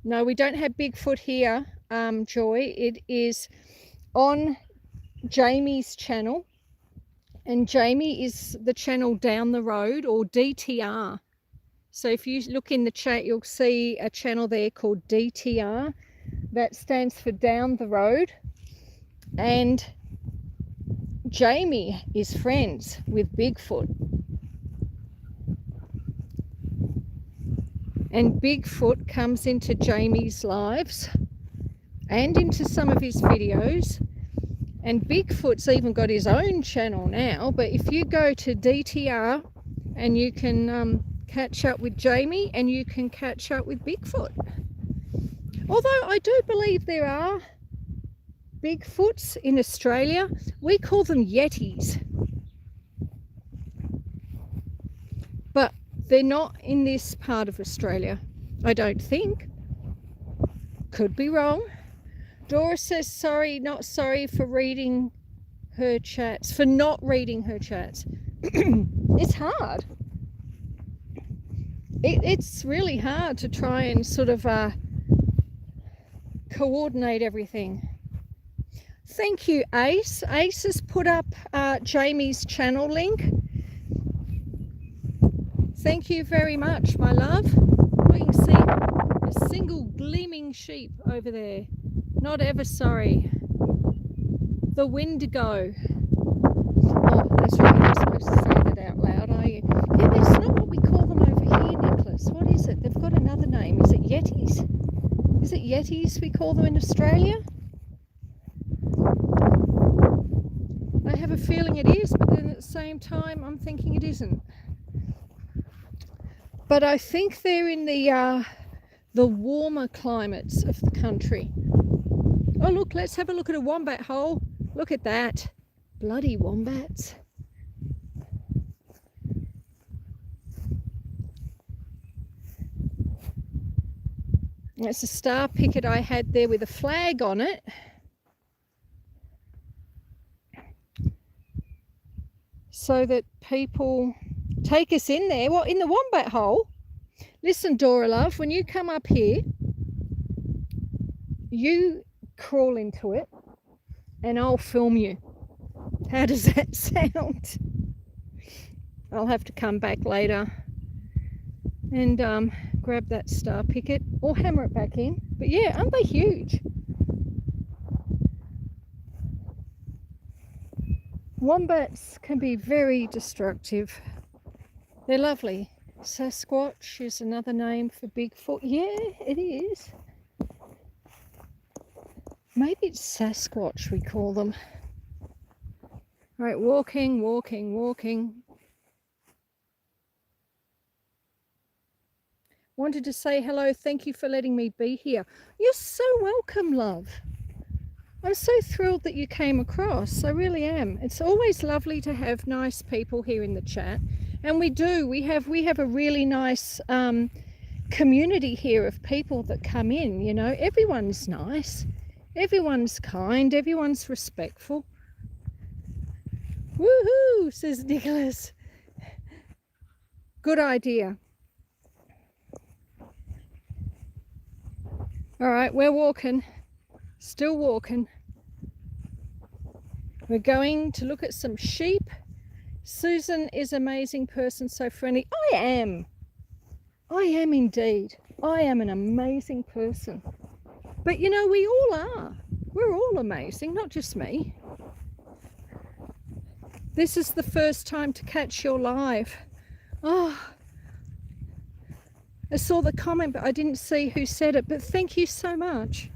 No, we don't have Bigfoot here, Joy. It is on Jamie's channel, and Jamie is the channel down the road, or DTR. So if you look in the chat, you'll see a channel there called DTR. That stands for down the road, and Jamie is friends with Bigfoot. And Bigfoot comes into Jamie's lives and into some of his videos. And Bigfoot's even got his own channel now. But if you go to DTR, and you can catch up with Jamie, and you can catch up with Bigfoot. Although I do believe there are Bigfoots in Australia. We call them Yetis. But they're not in this part of Australia, I don't think. Could be wrong. Dora says sorry, not sorry for reading her chats, for not reading her chats. It's hard. It's really hard to try and sort of coordinate everything. Thank you, Ace. Ace has put up Jamie's channel link. Thank you very much, my love. Oh, you can see a single gleaming sheep over there. Not ever sorry. The Wendigo. Oh, that's right. You're supposed to say that out loud, are you? Yeah, but it's not what we call them over here, Nicholas. What is it? They've got another name. Is it Yetis? Is it Yetis we call them in Australia? I have a feeling it is, but then at the same time, I'm thinking it isn't. But I think they're in the warmer climates of the country. Oh, look, let's have a look at a wombat hole. Look at that. Bloody wombats. That's a star picket I had there with a flag on it. So that people take us in there. What, in the wombat hole? Listen, Dora love, when you come up here, you crawl into it and I'll film you. How does that sound? I'll have to come back later and grab that star picket or hammer it back in. But yeah, aren't they huge? Wombats can be very destructive. They're lovely. Sasquatch is another name for Bigfoot. Yeah, it is. Maybe it's Sasquatch we call them. Right, walking. Wanted to say hello. Thank you for letting me be here. You're so welcome, love. I'm so thrilled that you came across. I really am. It's always lovely to have nice people here in the chat. And we do. We have a really nice community here of people that come in. You know, everyone's nice. Everyone's kind. Everyone's respectful. Woohoo, says Nicholas. Good idea. All right, we're walking. Still walking. We're going to look at some sheep. Susan is an amazing person, so friendly. I am indeed. I am an amazing person. But you know, we all are. We're all amazing, not just me. This is the first time to catch your live. Oh, I saw the comment, but I didn't see who said it. But thank you so much.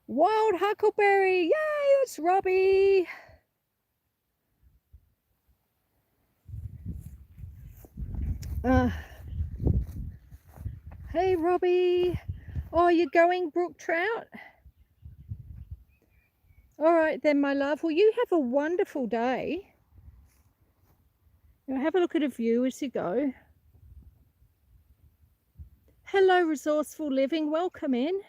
Wild Huckleberry, yay, it's Robbie. Hey, Robbie. Oh, you're going brook trout? All right then, my love. Well, you have a wonderful day. Now have a look at a view as you go. Hello, Resourceful Living. Welcome in.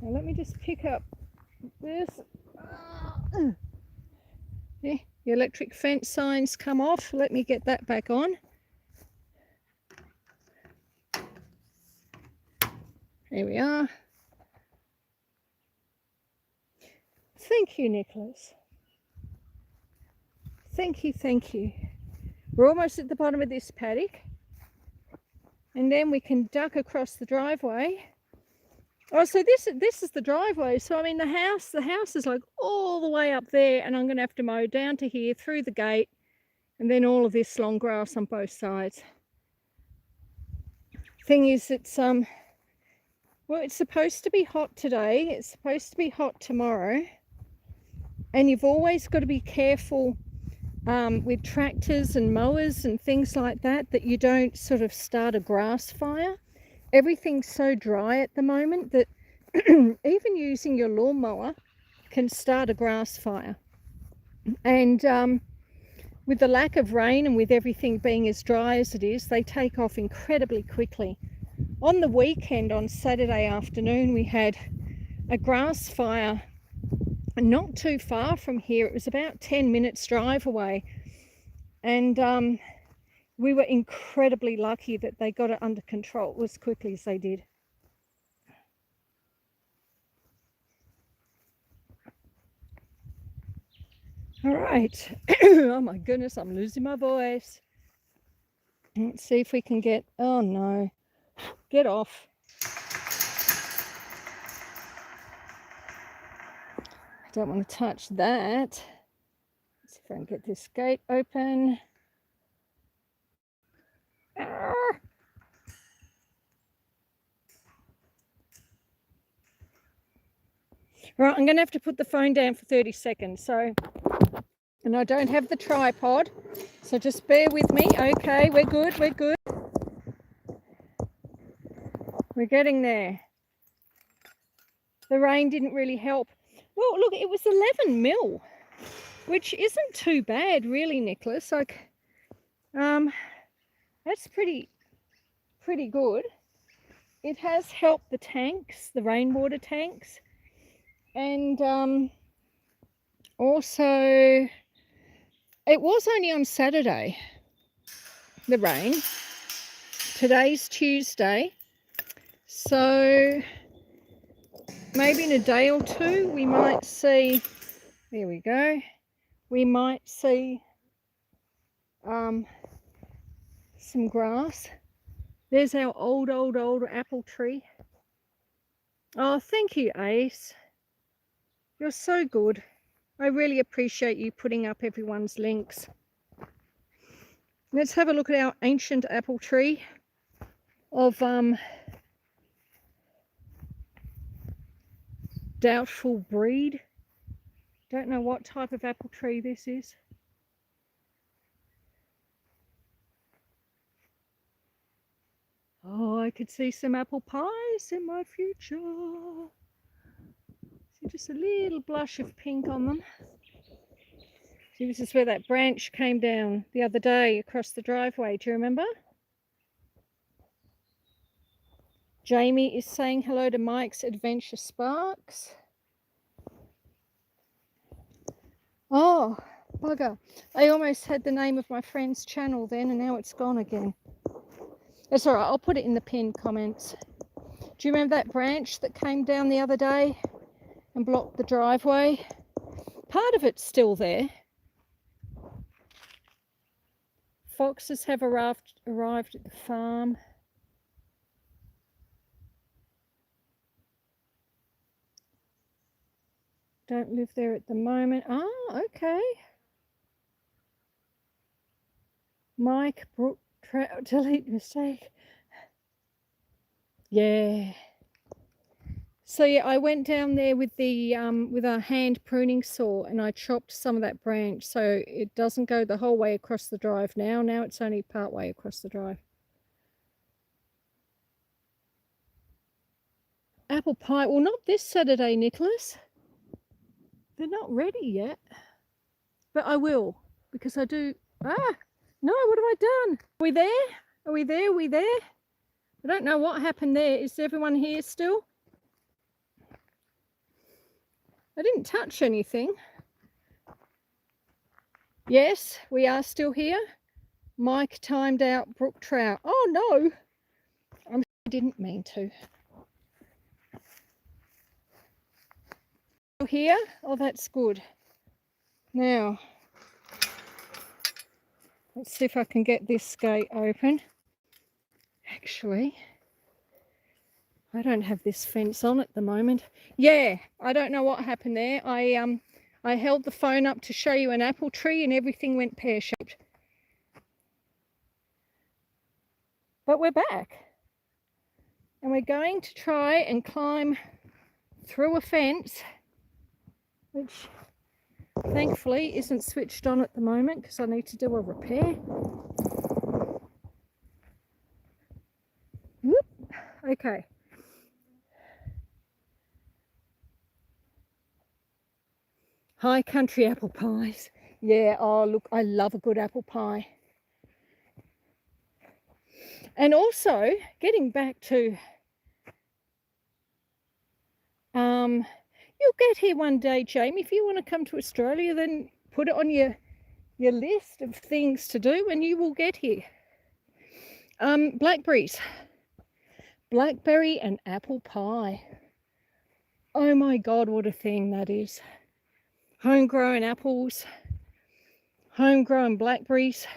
Now let me just pick up this. Yeah, the electric fence signs come off. Let me get that back on. Here we are. Thank you, Nicholas. Thank you. We're almost at the bottom of this paddock. And then we can duck across the driveway. Oh, so this is the driveway. So I mean the house is like all the way up there, and I'm gonna have to mow down to here through the gate, and then all of this long grass on both sides. Thing is, it's well, it's supposed to be hot today, it's supposed to be hot tomorrow, and you've always got to be careful with tractors and mowers and things like that, that you don't sort of start a grass fire. Everything's so dry at the moment that even using your lawnmower can start a grass fire. And with the lack of rain and with everything being as dry as it is, they take off incredibly quickly. On the weekend, on Saturday afternoon, we had a grass fire not too far from here. It was about 10 minutes drive away. And we were incredibly lucky that they got it under control as quickly as they did. All right. Oh my goodness, I'm losing my voice. Let's see if we can get, oh no, get off. I don't want to touch that. Let's see if I can get this gate open. Right, I'm going to have to put the phone down for 30 seconds. So, and I don't have the tripod, so just bear with me. Okay, we're good. We're getting there. The rain didn't really help. Well, look, it was 11 mil, which isn't too bad, really, Nicholas. Like, that's pretty good. It has helped the tanks, the rainwater tanks, and also it was only on Saturday, the rain. Today's Tuesday, so maybe in a day or two we might see, there we go, we might see some grass. There's our old apple tree. Oh, thank you, Ace. You're so good. I really appreciate you putting up everyone's links. Let's have a look at our ancient apple tree of doubtful breed. Don't know what type of apple tree this is. Oh, I could see some apple pies in my future. See just a little blush of pink on them. See, this is where that branch came down the other day across the driveway. Do you remember? Jamie is saying hello to Mike's Adventure Sparks. Oh, bugger. I almost had the name of my friend's channel then, and now it's gone again. That's all right. I'll put it in the pinned comments. Do you remember that branch that came down the other day and blocked the driveway? Part of it's still there. Foxes have arrived at the farm. Don't live there at the moment. Oh, okay. Mike, Brook, Trout, delete mistake. Yeah. So yeah, I went down there with the with a hand pruning saw, and I chopped some of that branch so it doesn't go the whole way across the drive now. Now it's only part way across the drive. Apple pie. Well, not this Saturday, Nicholas. They're not ready yet. But I will, because I do. Ah, no, what have I done? Are we there? Are we there? Are we there? I don't know what happened there. Is everyone here still? I didn't touch anything. Yes, we are still here. Mike timed out brook trout. Oh no, I didn't mean to. Here? Oh, that's good. Now, let's see if I can get this gate open. Actually, I don't have this fence on at the moment. Yeah, I don't know what happened there. I held the phone up to show you an apple tree and everything went pear-shaped. But we're back. And we're going to try and climb through a fence, which thankfully isn't switched on at the moment because I need to do a repair. Whoop. Okay. High country apple pies. Yeah, oh look, I love a good apple pie. And also, getting back to, you'll get here one day, Jamie. If you want to come to Australia, then put it on your list of things to do and you will get here. Blackberries. Blackberry and apple pie. Oh my God, what a thing that is. Homegrown apples, homegrown blackberries.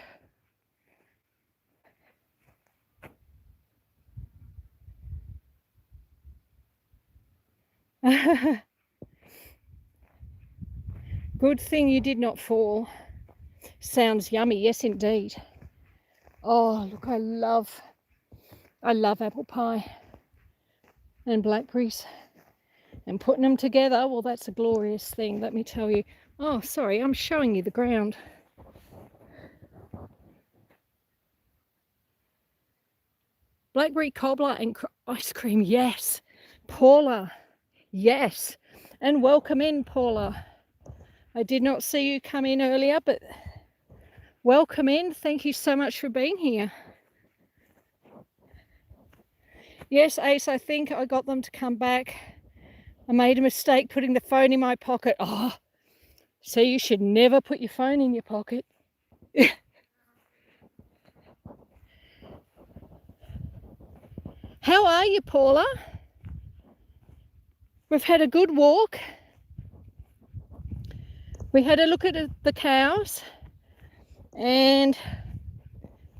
Good thing you did not fall. Sounds yummy, yes indeed. Oh look, I love apple pie and blackberries, and putting them together, well, that's a glorious thing, let me tell you. Oh sorry, I'm showing you the ground. Blackberry cobbler and ice cream, yes. Paula, yes. And welcome in, Paula. I did not see you come in earlier, but welcome in. Thank you so much for being here. Yes, Ace, I think I got them to come back. I made a mistake putting the phone in my pocket. Oh, so you should never put your phone in your pocket. How are you, Paula? We've had a good walk. We had a look at the cows and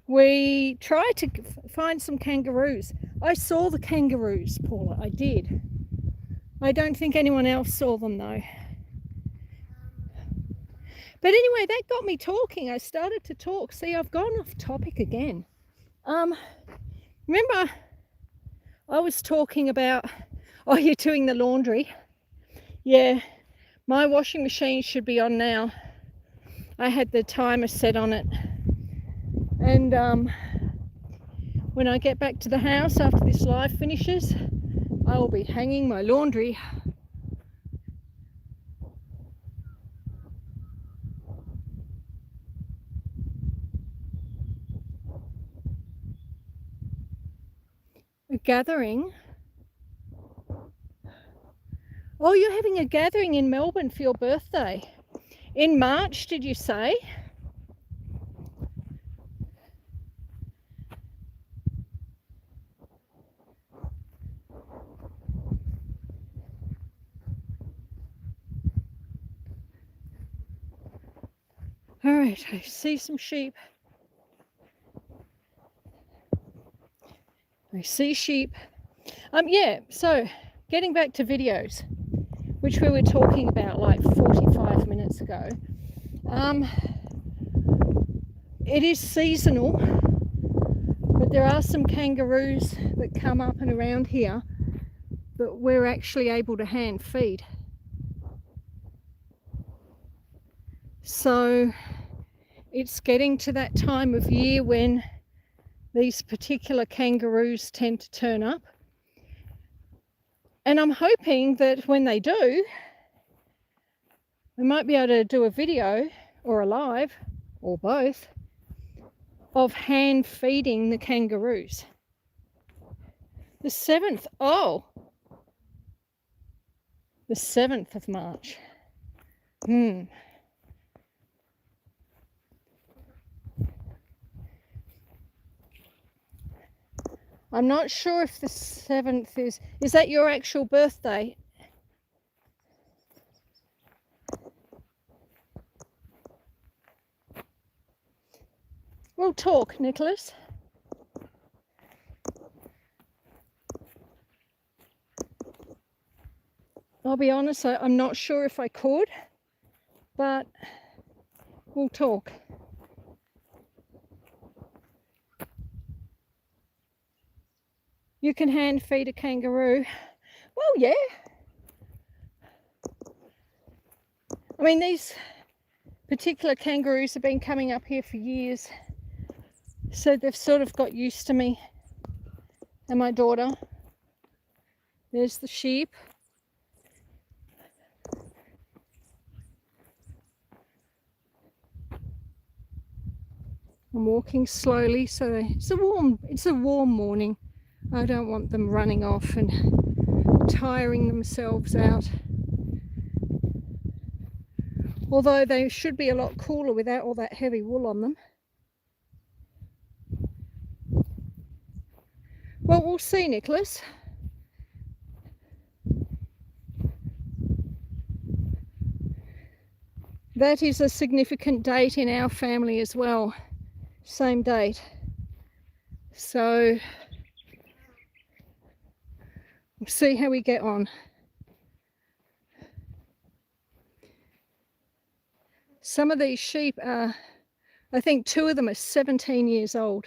we tried to find some kangaroos. I saw the kangaroos, Paula, I did. I don't think anyone else saw them though. But anyway, that got me talking. I started to talk. See, I've gone off topic again. Remember I was talking about, oh, you're doing the laundry. Yeah, my washing machine should be on now. I had the timer set on it. And when I get back to the house after this live finishes, I will be hanging my laundry. A gathering? Oh, you're having a gathering in Melbourne for your birthday. In March, did you say? All right, I see some sheep. I see sheep. Yeah, so getting back to videos, which we were talking about like 45 minutes ago. It is seasonal, but there are some kangaroos that come up and around here that we're actually able to hand feed. So it's getting to that time of year when these particular kangaroos tend to turn up. And I'm hoping that when they do, we might be able to do a video or a live, or both, of hand feeding the kangaroos. The 7th, oh, the 7th of March. I'm not sure if the 7th is that your actual birthday? We'll talk, Nicholas. I'll be honest, I'm not sure if I could, but we'll talk. You can hand feed a kangaroo. Well, yeah. I mean, these particular kangaroos have been coming up here for years, so they've sort of got used to me and my daughter. There's the sheep. I'm walking slowly, so it's a warm morning. I don't want them running off and tiring themselves out. Although they should be a lot cooler without all that heavy wool on them. Well, we'll see, Nicholas. That is a significant date in our family as well. Same date. So we'll see how we get on. Some of these sheep are, I think 2 of them are 17 years old.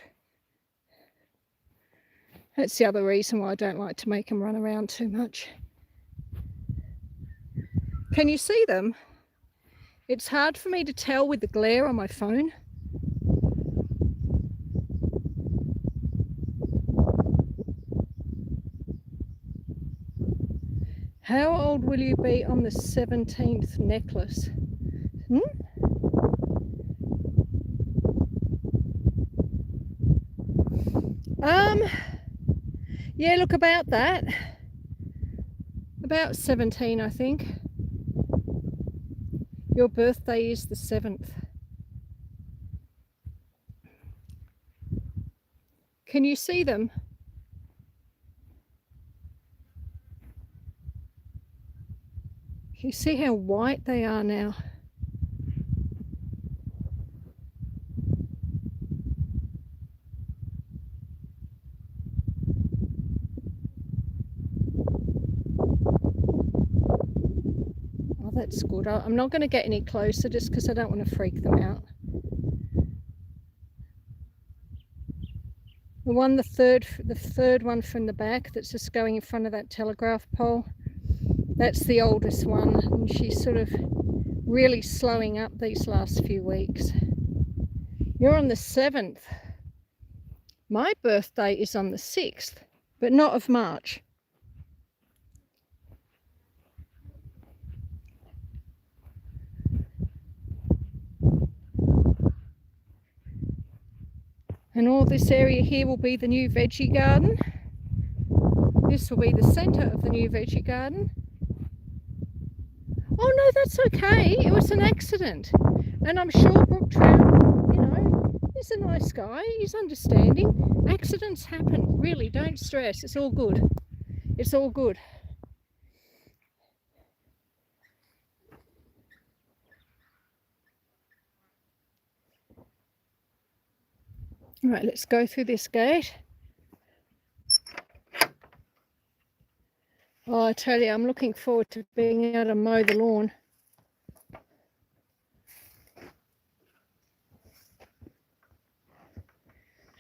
That's the other reason why I don't like to make them run around too much. Can you see them? It's hard for me to tell with the glare on my phone. How old will you be on the 17th, Necklace? Yeah, look, about that. About 17, I think. Your birthday is the 7th. Can you see them? You see how white they are now? Oh, that's good. I'm not going to get any closer just because I don't want to freak them out. The third one from the back that's just going in front of that telegraph pole, that's the oldest one, and she's sort of really slowing up these last few weeks. You're on the 7th. My birthday is on the 6th, but not of March. And all this area here will be the new veggie garden. This will be the centre of the new veggie garden. Oh no, that's okay. It was an accident. And I'm sure Brook Trout, you know, he's a nice guy. He's understanding. Accidents happen. Really, don't stress. It's all good. It's all good. Right, let's go through this gate. Oh, I tell you, I'm looking forward to being able to mow the lawn.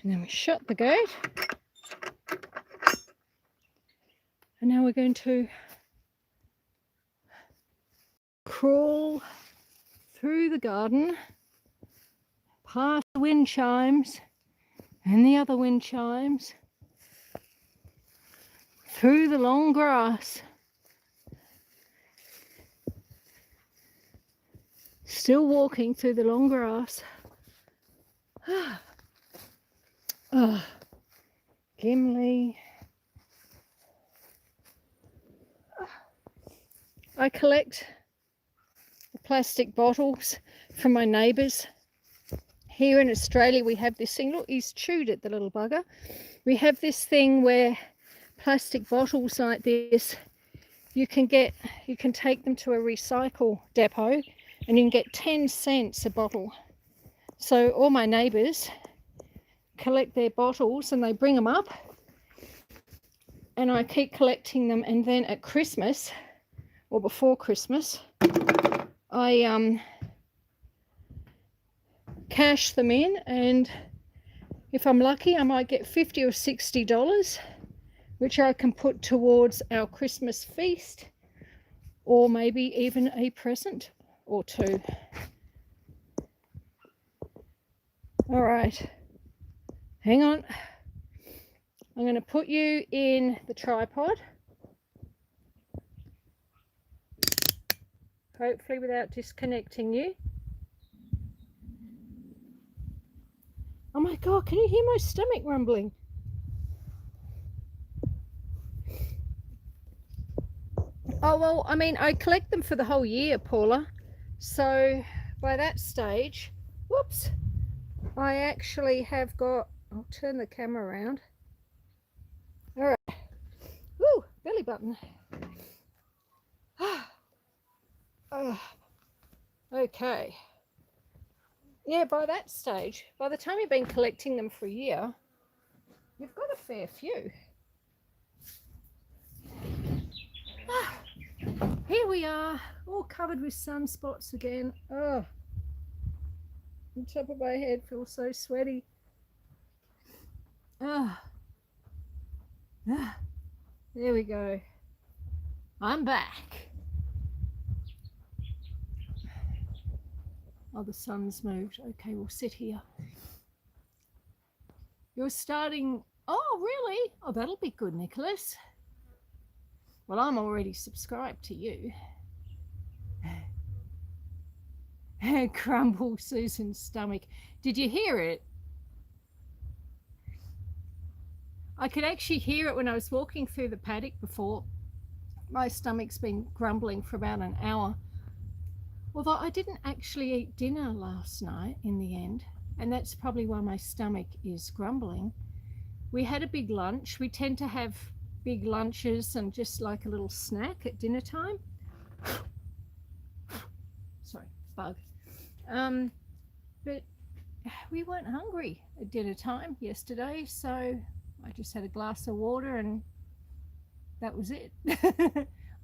And then we shut the gate. And now we're going to crawl through the garden, past the wind chimes and the other wind chimes, through the long grass. Still walking through the long grass. Oh, Gimli. I collect the plastic bottles from my neighbours. Here in Australia we have this thing. Look, he's chewed it, the little bugger. We have this thing where plastic bottles like this, you can take them to a recycle depot and you can get 10 cents a bottle. So all my neighbours collect their bottles and they bring them up, and I keep collecting them, and then at Christmas or before Christmas I cash them in, and if I'm lucky I might get $50 or $60, which I can put towards our Christmas feast, or maybe even a present or two. All right, hang on. I'm going to put you in the tripod, hopefully without disconnecting you. Oh my God, can you hear my stomach rumbling? Oh, well, I mean, I collect them for the whole year, Paula. So by that stage, whoops, I actually have got, I'll turn the camera around. All right. Woo, belly button. Okay. Yeah, by that stage, by the time you've been collecting them for a year, you've got a fair few. Here we are, all covered with sunspots again. Oh, the top of my head feels so sweaty. There we go. I'm back. Oh, the sun's moved. Okay, we'll sit here. You're starting. Oh, really? Oh, that'll be good, Nicholas. Well, I'm already subscribed to you. Crumble Susan's stomach. Did you hear it? I could actually hear it when I was walking through the paddock before. My stomach's been grumbling for about an hour. Although I didn't actually eat dinner last night in the end, and that's probably why my stomach is grumbling. We had a big lunch. We tend to have big lunches and just like a little snack at dinner time. bug. But we weren't hungry at dinner time yesterday, so I just had a glass of water and that was it.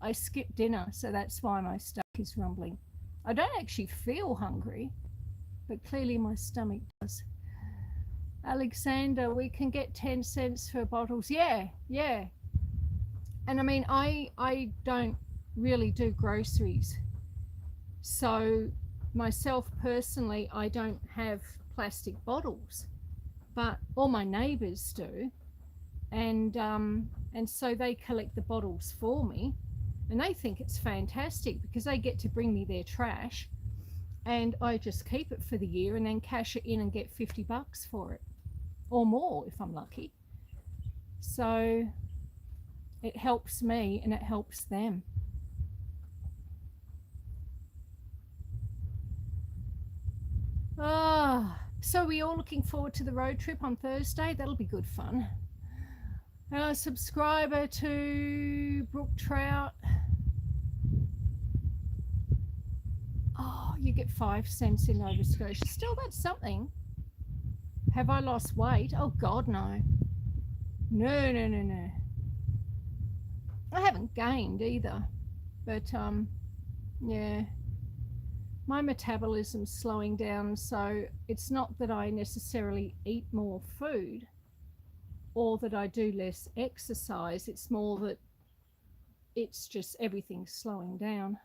I skipped dinner, so that's why my stomach is rumbling. I don't actually feel hungry, but clearly my stomach does. Alexander, we can get 10 cents for bottles. Yeah, yeah. And I mean, I don't really do groceries. So myself personally, I don't have plastic bottles, but all my neighbors do. And so they collect the bottles for me, and they think it's fantastic because they get to bring me their trash, and I just keep it for the year and then cash it in and get $50 for it, or more if I'm lucky. So it helps me and it helps them. So we're all looking forward to the road trip on Thursday. That'll be good fun. Subscriber to Brook Trout. Oh, you get 5 cents in Nova Scotia. Still, that's something. Have I lost weight? Oh, God, no. No, no, no, no. I haven't gained either. But, yeah. My metabolism's slowing down, so it's not that I necessarily eat more food or that I do less exercise. It's more that it's just everything's slowing down.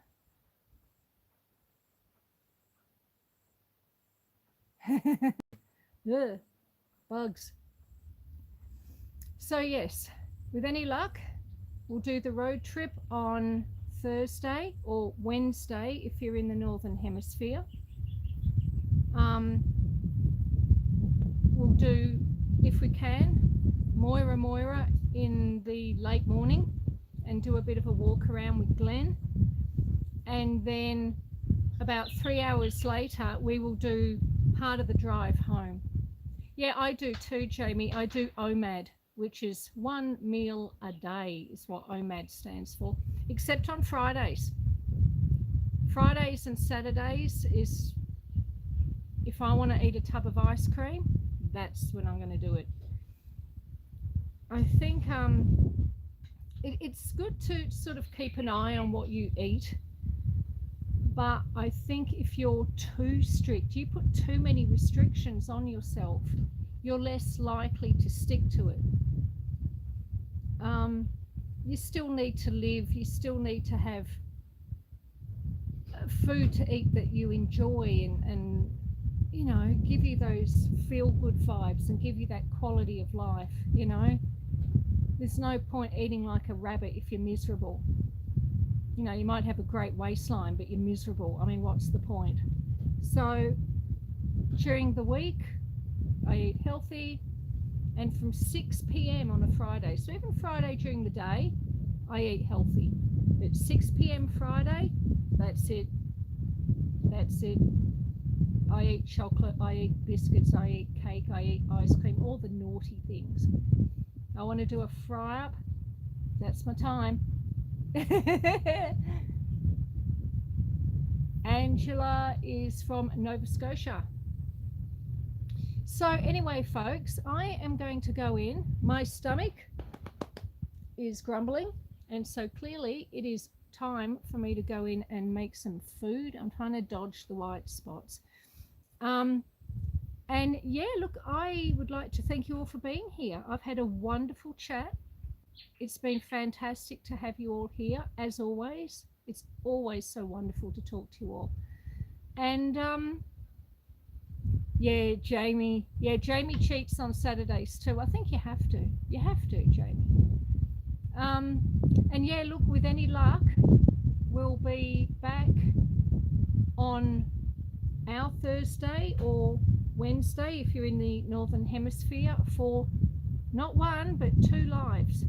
Ugh, bugs. So yes, with any luck, we'll do the road trip on Thursday or Wednesday if you're in the Northern Hemisphere. We'll do, if we can, Moira in the late morning and do a bit of a walk around with Glenn. And then about 3 hours later, we will do part of the drive home. Yeah, I do too, Jamie. I do OMAD, which is 1 meal a day is what OMAD stands for, except on Fridays. Fridays and Saturdays is if I want to eat a tub of ice cream, that's when I'm going to do it. I think it's good to sort of keep an eye on what you eat, but I think if you're too strict, you put too many restrictions on yourself, you're less likely to stick to it. You still need to live, you still need to have food to eat that you enjoy and you know, give you those feel-good vibes and give you that quality of life, you know. There's no point eating like a rabbit if you're miserable. You know, you might have a great waistline, but you're miserable. I mean, what's the point? So during the week, I eat healthy, and from 6 p.m. on a Friday, so even Friday during the day, I eat healthy. But 6 p.m. Friday, that's it. That's it. I eat chocolate, I eat biscuits, I eat cake, I eat ice cream, all the naughty things. I want to do a fry up. That's my time. Angela is from Nova Scotia. So anyway, folks, I am going to go in. My stomach is grumbling, and so clearly it is time for me to go in and make some food. I'm trying to dodge the white spots. And yeah, look, I would like to thank you all for being here. I've had a wonderful chat. It's been fantastic to have you all here, as always. It's always so wonderful to talk to you all. And yeah, Jamie cheats on Saturdays too. I think you have to, Jamie. And yeah, look, with any luck, we'll be back on our Thursday or Wednesday if you're in the Northern Hemisphere for not one but 2 lives.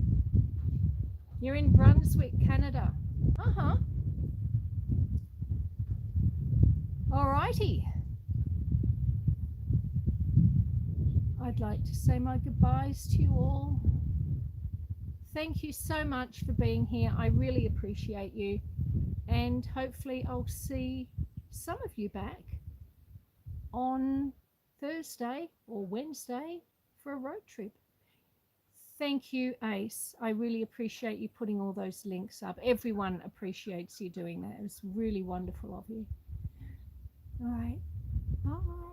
You're in Brunswick, Canada. Alrighty. I'd like to say my goodbyes to you all. Thank you so much for being here. I really appreciate you, and hopefully I'll see some of you back on Thursday or Wednesday for a road trip. Thank you, Ace. I really appreciate you putting all those links up. Everyone appreciates you doing that. It was really wonderful of you. All right. Bye.